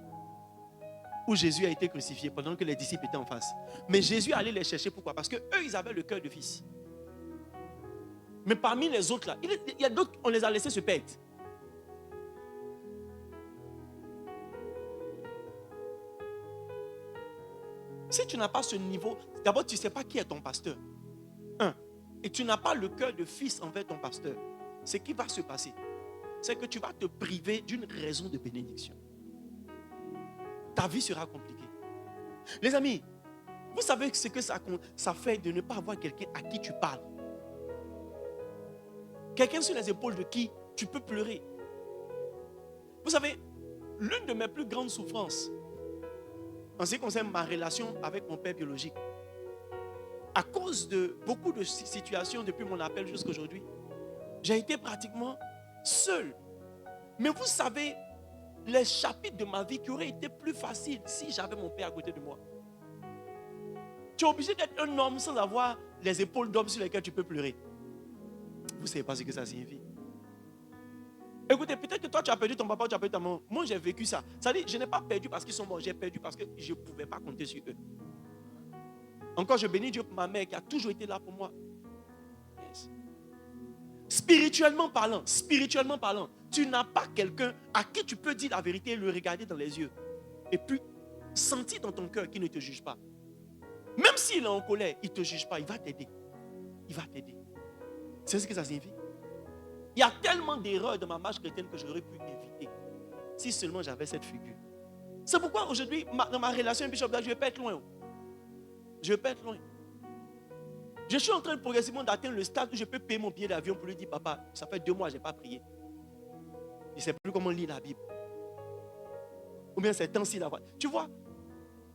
S1: où Jésus a été crucifié pendant que les disciples étaient en face. Mais Jésus allait les chercher. Pourquoi? Parce qu'eux, ils avaient le cœur de fils. Mais parmi les autres, là, il y a d'autres, on les a laissés se perdre. Si tu n'as pas ce niveau, d'abord, tu ne sais pas qui est ton pasteur. Et tu n'as pas le cœur de fils envers ton pasteur. Ce qui va se passer, c'est que tu vas te priver d'une raison de bénédiction. Ta vie sera compliquée. Les amis, vous savez ce que ça fait de ne pas avoir quelqu'un à qui tu parles. Quelqu'un sur les épaules de qui tu peux pleurer. Vous savez, l'une de mes plus grandes souffrances, en ce qui concerne ma relation avec mon père biologique, à cause de beaucoup de situations depuis mon appel jusqu'à aujourd'hui, j'ai été pratiquement seul. Mais vous savez, les chapitres de ma vie qui auraient été plus faciles si j'avais mon père à côté de moi. Tu es obligé d'être un homme sans avoir les épaules d'homme sur lesquelles tu peux pleurer. Vous ne savez pas ce que ça signifie. Écoutez, peut-être que toi tu as perdu ton papa, tu as perdu ta maman. Moi j'ai vécu ça. Ça dit, je n'ai pas perdu parce qu'ils sont morts, j'ai perdu parce que je ne pouvais pas compter sur eux. Encore, je bénis Dieu pour ma mère qui a toujours été là pour moi. Yes. Spirituellement parlant, tu n'as pas quelqu'un à qui tu peux dire la vérité et le regarder dans les yeux. Et puis, sentir dans ton cœur qu'il ne te juge pas. Même s'il est en colère, il ne te juge pas, il va t'aider. Il va t'aider. C'est ce que ça signifie. Il y a tellement d'erreurs dans ma marche chrétienne que j'aurais pu éviter si seulement j'avais cette figure. C'est pourquoi aujourd'hui, dans ma relation avec Bishop Dag, je ne vais pas être loin. Je ne vais pas être loin. Je suis en train de progressivement d'atteindre le stade où je peux payer mon billet d'avion pour lui dire, papa, ça fait 2 mois que je n'ai pas prié. Je ne sais plus comment lire la Bible. Ou bien c'est temps-ci d'avoir. Tu vois,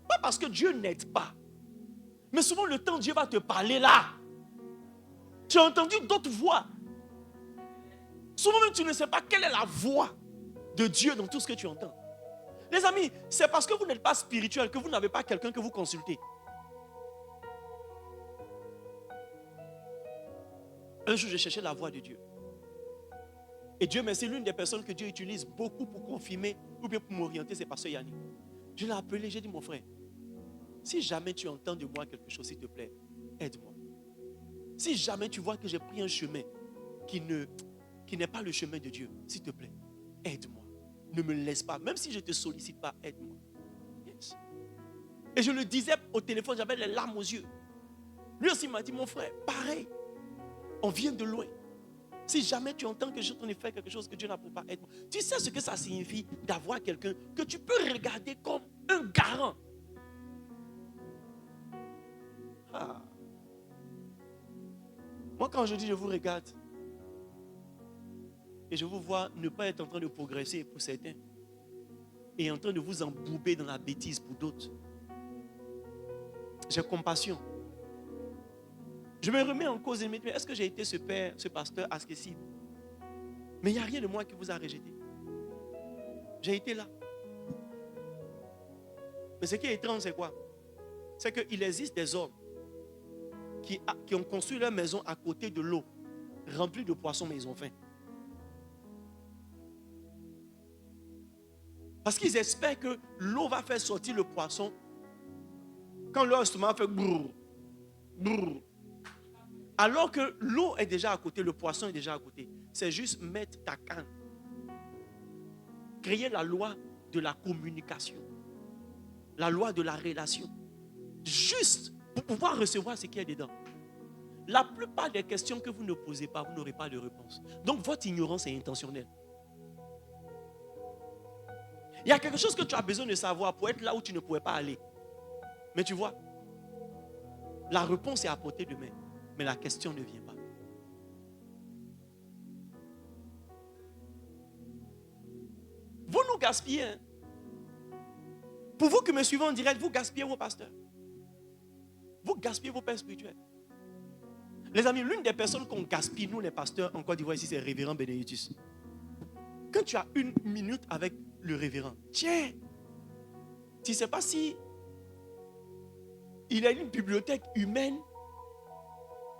S1: pas parce que Dieu n'aide pas. Mais souvent le temps, Dieu va te parler là. Tu as entendu d'autres voix. Souvent même tu ne sais pas quelle est la voix de Dieu dans tout ce que tu entends. Les amis, c'est parce que vous n'êtes pas spirituel que vous n'avez pas quelqu'un que vous consultez. Un jour, j'ai cherché la voix de Dieu. Et Dieu merci, l'une des personnes que Dieu utilise beaucoup pour confirmer ou bien pour m'orienter, c'est Pasteur Yannick. Je l'ai appelé, j'ai dit, mon frère, si jamais tu entends de moi quelque chose, s'il te plaît, aide-moi. Si jamais tu vois que j'ai pris un chemin qui n'est pas le chemin de Dieu, s'il te plaît, aide-moi. Ne me laisse pas, même si je ne te sollicite pas, aide-moi. Yes. Et je le disais au téléphone, j'avais les larmes aux yeux. Lui aussi m'a dit, mon frère, pareil, on vient de loin. Si jamais tu entends que je t'en ai fait quelque chose que Dieu n'a pour pas, aide-moi. Tu sais ce que ça signifie d'avoir quelqu'un que tu peux regarder comme un garant. Ah. Moi, quand je dis je vous regarde et je vous vois ne pas être en train de progresser pour certains et en train de vous embouber dans la bêtise pour d'autres, j'ai compassion. Je me remets en cause et me dis, est-ce que j'ai été ce père, ce pasteur accessible? Mais il n'y a rien de moi qui vous a rejeté. J'ai été là. Mais ce qui est étrange, c'est quoi? C'est qu'il existe des hommes qui ont construit leur maison à côté de l'eau, remplie de poissons, mais ils ont faim. Parce qu'ils espèrent que l'eau va faire sortir le poisson quand leur estomac fait brrr, brrr. Alors que l'eau est déjà à côté, le poisson est déjà à côté. C'est juste mettre ta canne. Créer la loi de la communication. La loi de la relation. Juste pour pouvoir recevoir ce qu'il y a dedans. La plupart des questions que vous ne posez pas, vous n'aurez pas de réponse. Donc votre ignorance est intentionnelle. Il y a quelque chose que tu as besoin de savoir pour être là où tu ne pouvais pas aller. Mais tu vois, la réponse est à portée de main. Mais la question ne vient pas. Vous nous gaspillez. Hein? Pour vous qui me suivez en direct, vous gaspillez vos pasteurs. Vous gaspillez vos pères spirituels. Les amis, l'une des personnes qu'on gaspille, nous les pasteurs en Côte d'Ivoire ici, c'est le révérend Bénédictus. Quand tu as 1 minute avec le révérend, tiens, tu ne sais pas si il a une bibliothèque humaine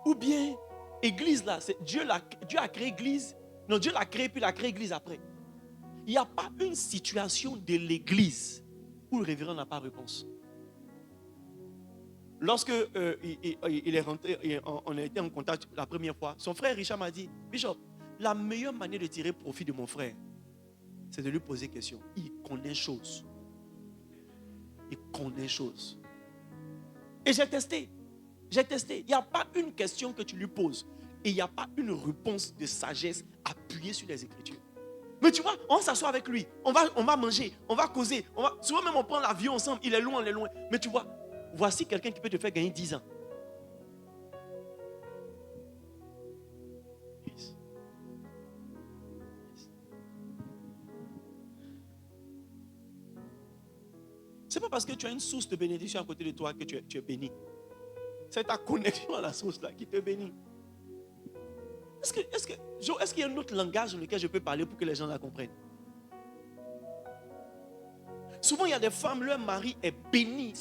S1: ou bien église là. Dieu a créé église. Non, Dieu l'a créé puis il a créé église après. Il n'y a pas une situation de l'église où le révérend n'a pas de réponse. Lorsque il est rentré, on a été en contact la première fois, son frère Richard m'a dit, Bishop, la meilleure manière de tirer profit de mon frère, c'est de lui poser question. Il connaît chose. Il connaît chose. Et j'ai testé. Il n'y a pas une question que tu lui poses et il n'y a pas une réponse de sagesse appuyée sur les Écritures. Mais tu vois, on s'assoit avec lui, on va manger, on va causer, souvent même on prend l'avion ensemble, il est loin. Mais tu vois, voici quelqu'un qui peut te faire gagner 10 ans. Yes. C'est pas parce que tu as une source de bénédiction à côté de toi que tu es béni. C'est ta connexion à la source là qui te bénit. Est-ce qu'il y a un autre langage dans lequel je peux parler pour que les gens la comprennent? Souvent, il y a des femmes, leur mari est béni.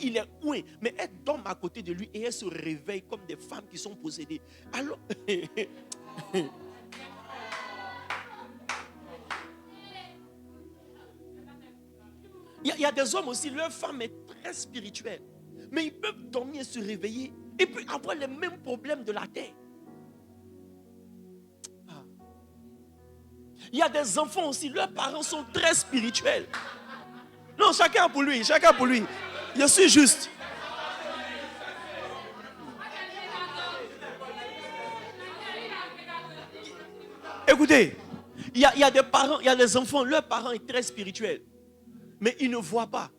S1: Il est ouin, mais elles dorment à côté de lui et elles se réveillent comme des femmes qui sont possédées. Alors, il y a des hommes aussi, leur femme est très spirituelle. Mais ils peuvent dormir et se réveiller et puis avoir les mêmes problèmes de la terre. Il y a des enfants aussi, leurs parents sont très spirituels. Non, chacun pour lui. Je suis juste. Écoutez, il y a des parents, il y a des enfants, leurs parents sont très spirituels, mais ils ne voient pas.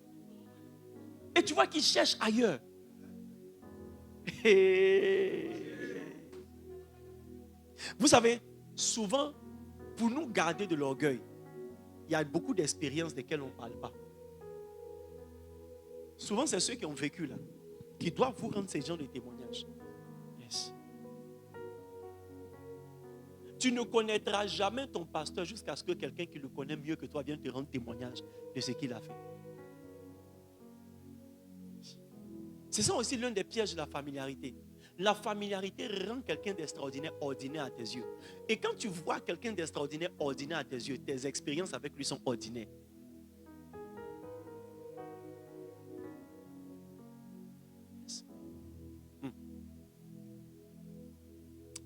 S1: Et tu vois qu'ils cherchent ailleurs. Et vous savez, souvent, pour nous garder de l'orgueil, il y a beaucoup d'expériences desquelles on ne parle pas. Souvent, c'est ceux qui ont vécu là, qui doivent vous rendre ces genres de témoignages. Yes. Tu ne connaîtras jamais ton pasteur jusqu'à ce que quelqu'un qui le connaît mieux que toi vienne te rendre témoignage de ce qu'il a fait. C'est ça aussi l'un des pièges de la familiarité. La familiarité rend quelqu'un d'extraordinaire ordinaire à tes yeux. Et quand tu vois quelqu'un d'extraordinaire ordinaire à tes yeux, tes expériences avec lui sont ordinaires.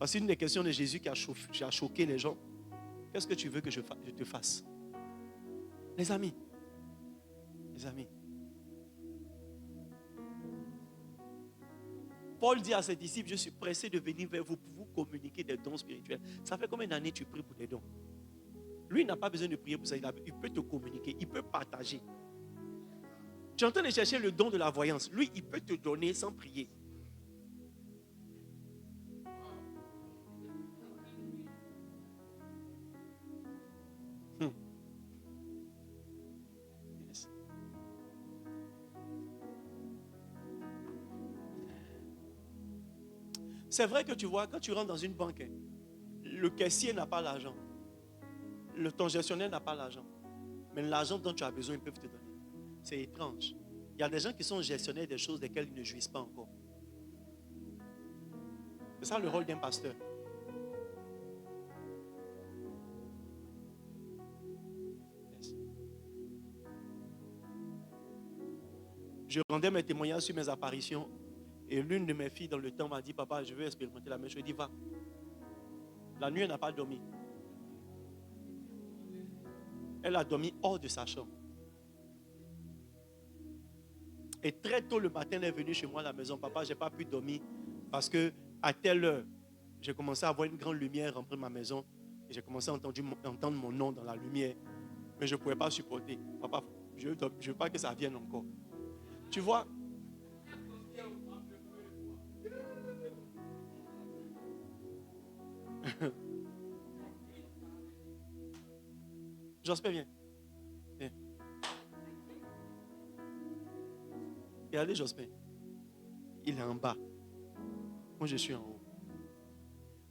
S1: Voici une des questions de Jésus qui a choqué les gens. Qu'est-ce que tu veux que je te fasse? Les amis. Paul dit à ses disciples, je suis pressé de venir vers vous pour vous communiquer des dons spirituels. Ça fait combien d'années tu pries pour des dons? Lui, il n'a pas besoin de prier pour ça. Il peut te communiquer, il peut partager. Tu es en train de chercher le don de la voyance. Lui, il peut te donner sans prier. Yes. C'est vrai que tu vois, quand tu rentres dans une banque, le caissier n'a pas l'argent. Ton gestionnaire n'a pas l'argent. Mais l'argent dont tu as besoin, ils peuvent te donner. C'est étrange. Il y a des gens qui sont gestionnaires des choses desquelles ils ne jouissent pas encore. C'est ça le rôle d'un pasteur. Yes. Je rendais mes témoignages sur mes apparitions. Et l'une de mes filles dans le temps m'a dit, papa, je veux expérimenter la même chose. Je lui ai dit, va. La nuit, elle n'a pas dormi. Elle a dormi hors de sa chambre. Et très tôt le matin, elle est venue chez moi à la maison. Papa, je n'ai pas pu dormir parce que à telle heure, j'ai commencé à voir une grande lumière remplir ma maison. Et j'ai commencé à entendre mon nom dans la lumière. Mais je ne pouvais pas supporter. Papa, je ne veux pas que ça vienne encore. Tu vois? J'espère bien. Viens. Regardez Jospin. Il est en bas. Moi, je suis en haut.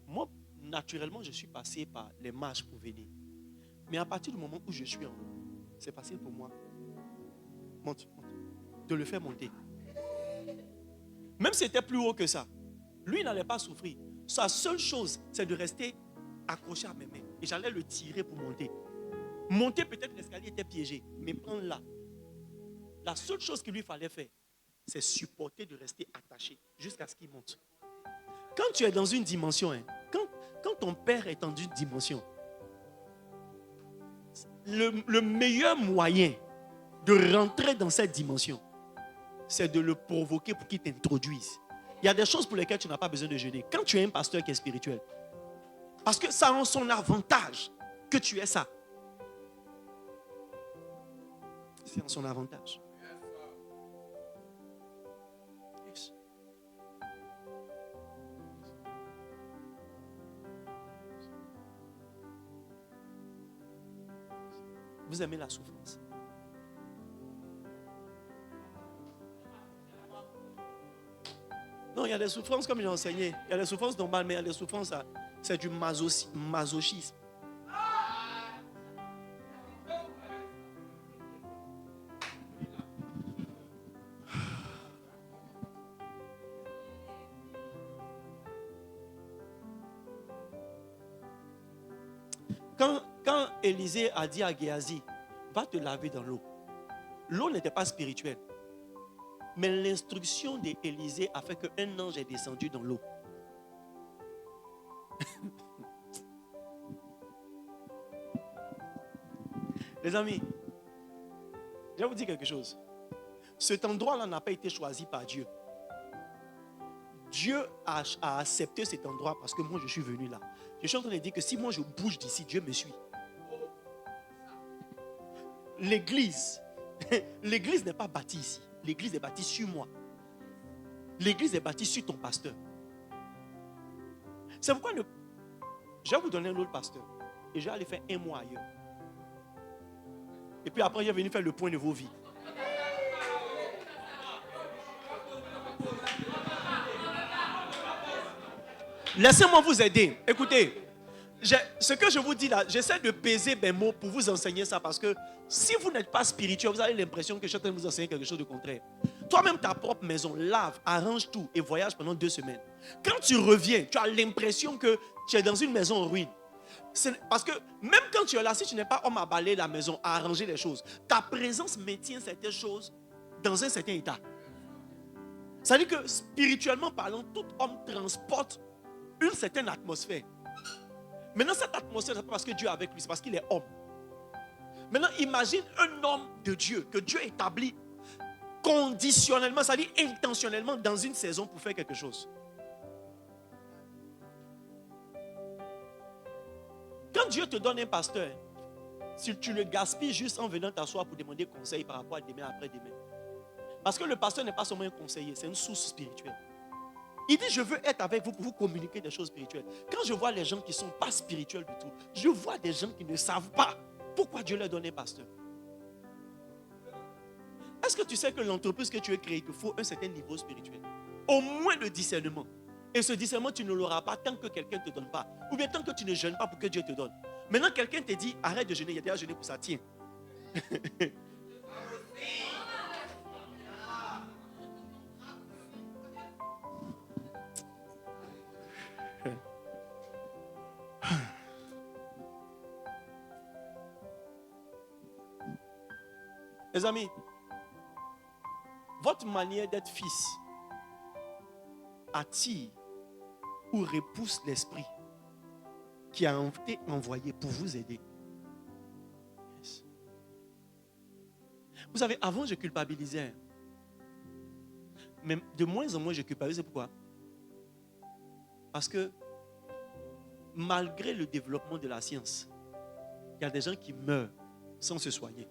S1: Moi, naturellement, je suis passé par les marches pour venir. Mais à partir du moment où je suis en haut, c'est facile pour moi. Monte. De le faire monter. Même si c'était plus haut que ça, lui, il n'allait pas souffrir. Sa seule chose, c'est de rester accroché à mes mains. Et j'allais le tirer pour monter. Monter, peut-être l'escalier était piégé, mais prendre là. La seule chose qu'il lui fallait faire, c'est supporter de rester attaché jusqu'à ce qu'il monte. Quand tu es dans une dimension, quand ton père est dans une dimension, le meilleur moyen de rentrer dans cette dimension, c'est de le provoquer pour qu'il t'introduise. Il y a des choses pour lesquelles tu n'as pas besoin de jeûner. Quand tu es un pasteur qui est spirituel, parce que ça a son avantage que tu es ça. C'est en son avantage. Yes. Vous aimez la souffrance? Non, il y a des souffrances comme j'ai enseigné. Il y a des souffrances normales, mais il y a des souffrances, c'est du masochisme. Quand Élisée a dit à Géasi, va te laver dans l'eau, l'eau n'était pas spirituelle. Mais l'instruction d'Élisée a fait qu'un ange est descendu dans l'eau. Les amis, je vais vous dire quelque chose. Cet endroit-là n'a pas été choisi par Dieu. Dieu a accepté cet endroit parce que moi je suis venu là. Je suis en train de dire que si moi je bouge d'ici, Dieu me suit. L'église, l'église n'est pas bâtie ici. L'église est bâtie sur moi. L'église est bâtie sur ton pasteur. C'est pourquoi je vais vous donner un autre pasteur. Et je vais aller faire 1 mois ailleurs. Et puis après, je vais venir faire le point de vos vies. Laissez-moi vous aider. Écoutez, ce que je vous dis là, j'essaie de peser mes mots pour vous enseigner ça. Parce que si vous n'êtes pas spirituel, vous avez l'impression que je suis en train de vous enseigner quelque chose de contraire. Toi-même, ta propre maison, lave, arrange tout et voyage pendant 2 semaines. Quand tu reviens, tu as l'impression que tu es dans une maison en ruine. Parce que même quand tu es là, si tu n'es pas homme à balayer la maison, à arranger les choses, ta présence maintient certaines choses dans un certain état. Ça veut dire que spirituellement parlant, tout homme transporte une certaine atmosphère. Maintenant, cette atmosphère, ce n'est pas parce que Dieu est avec lui, c'est parce qu'il est homme. Maintenant, imagine un homme de Dieu, que Dieu établit conditionnellement, c'est-à-dire intentionnellement dans une saison pour faire quelque chose. Quand Dieu te donne un pasteur, si tu le gaspilles juste en venant t'asseoir pour demander conseil par rapport à demain, après-demain. Parce que le pasteur n'est pas seulement un conseiller, c'est une source spirituelle. Il dit, je veux être avec vous pour vous communiquer des choses spirituelles. Quand je vois les gens qui ne sont pas spirituels du tout, je vois des gens qui ne savent pas pourquoi Dieu leur donne un pasteur. Est-ce que tu sais que l'entreprise que tu veux créer, il te faut un certain niveau spirituel? Au moins de discernement. Et ce discernement, tu ne l'auras pas tant que quelqu'un ne te donne pas. Ou bien tant que tu ne jeûnes pas pour que Dieu te donne. Maintenant, quelqu'un te dit, arrête de jeûner. Il y a déjà jeûné pour ça. Tiens. Les amis, votre manière d'être fils attire ou repousse l'esprit qui a été envoyé pour vous aider. Yes. Vous savez, avant je culpabilisais. Mais de moins en moins je culpabilise. Pourquoi? Parce que malgré le développement de la science, il y a des gens qui meurent sans se soigner.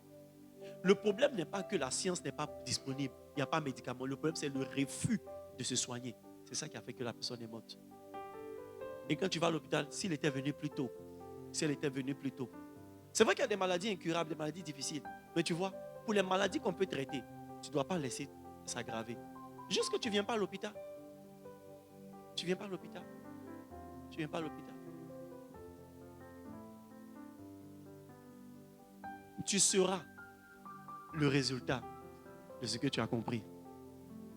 S1: Le problème n'est pas que la science n'est pas disponible, il n'y a pas de médicaments. Le problème, c'est le refus de se soigner. C'est ça qui a fait que la personne est morte. Et quand tu vas à l'hôpital, s'il était venu plus tôt, c'est vrai qu'il y a des maladies incurables, des maladies difficiles. Mais tu vois, pour les maladies qu'on peut traiter, tu ne dois pas laisser s'aggraver. Juste que tu ne viens pas à l'hôpital. Tu ne viens pas à l'hôpital. Tu seras le résultat de ce que tu as compris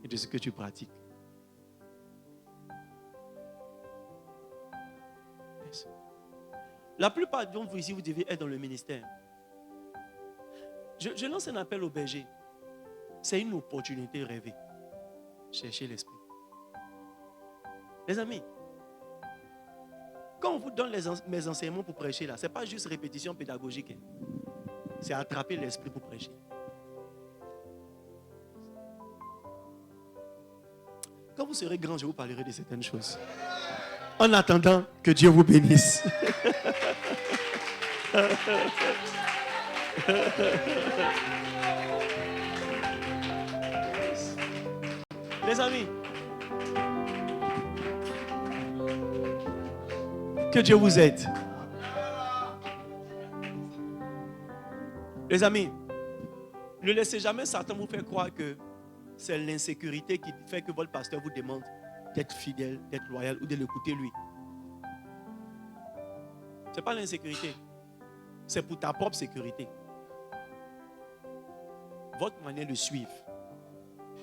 S1: et de ce que tu pratiques. Yes. La plupart d'entre vous ici, vous devez être dans le ministère. Je lance un appel au berger. C'est une opportunité rêvée. Cherchez l'esprit. Les amis, quand on vous donne mes enseignements pour prêcher, là, ce n'est pas juste répétition pédagogique. C'est attraper l'esprit pour prêcher. Quand vous serez grand, je vous parlerai de certaines choses. En attendant, que Dieu vous bénisse. Les amis, que Dieu vous aide. Les amis, ne laissez jamais Satan vous faire croire que c'est l'insécurité qui fait que votre pasteur vous demande d'être fidèle, d'être loyal ou de l'écouter lui. Ce n'est pas l'insécurité. C'est pour ta propre sécurité. Votre manière de suivre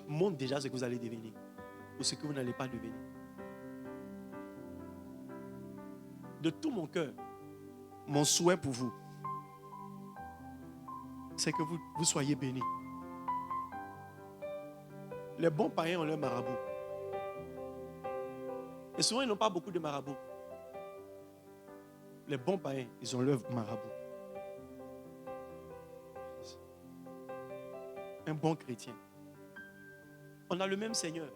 S1: montre déjà ce que vous allez devenir ou ce que vous n'allez pas devenir. De tout mon cœur, mon souhait pour vous, c'est que vous soyez bénis. Les bons païens ont leur marabout. Et souvent, ils n'ont pas beaucoup de marabouts. Les bons païens, ils ont leur marabout. Un bon chrétien. On a le même Seigneur.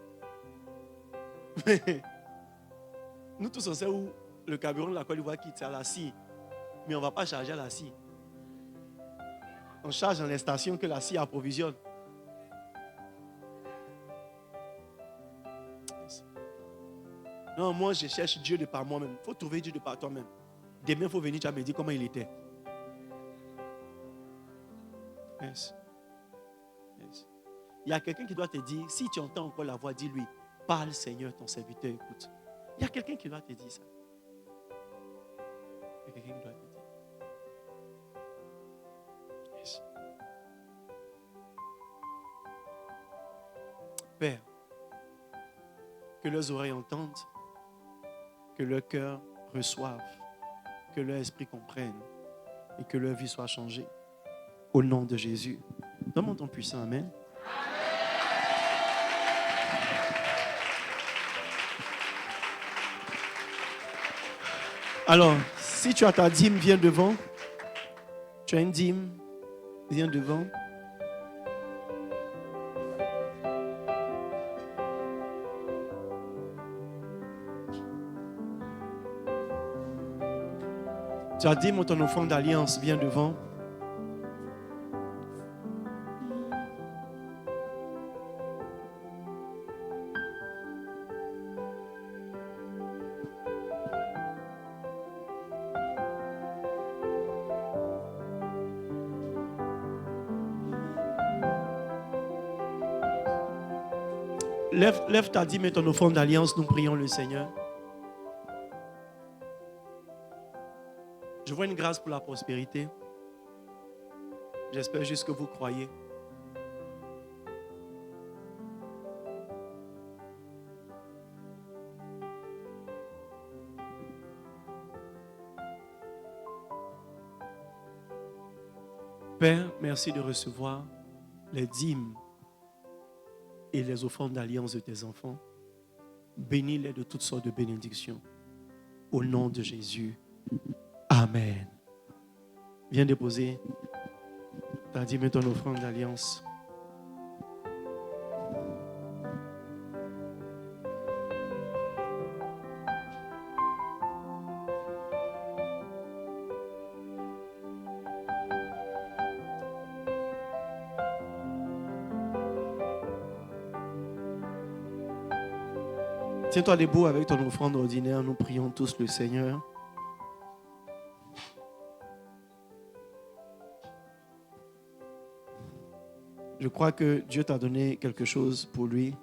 S1: Nous tous, on sait où le carburant de la Côte d'Ivoire quitte, c'est à la scie. Mais on ne va pas charger à la scie. On charge dans les stations que la scie approvisionne. Non, moi, je cherche Dieu de par moi-même. Il faut trouver Dieu de par toi-même. Demain, il faut venir, tu vas me dire comment il était. Yes. Yes. Il y a quelqu'un qui doit te dire, si tu entends encore la voix, dis-lui, parle Seigneur, ton serviteur écoute. Il y a quelqu'un qui doit te dire ça. Il y a quelqu'un qui doit te dire. Yes. Père, que leurs oreilles entendent, que leur cœur reçoive, que leur esprit comprenne et que leur vie soit changée. Au nom de Jésus. Donne-moi ton puissant Amen. Alors, si tu as ta dîme, viens devant. Tu as une dîme, viens devant. Tu as dîme ou ton offrande d'alliance, viens devant. Lève ta dîme et ton offrande d'alliance, nous prions le Seigneur. Je vois une grâce pour la prospérité. J'espère juste que vous croyez. Père, merci de recevoir les dîmes et les offrandes d'alliance de tes enfants. Bénis-les de toutes sortes de bénédictions. Au nom de Jésus. Amen. Viens déposer ta dîme et ton offrande d'alliance. Tiens-toi debout avec ton offrande ordinaire. Nous prions tous le Seigneur. Je crois que Dieu t'a donné quelque chose pour lui.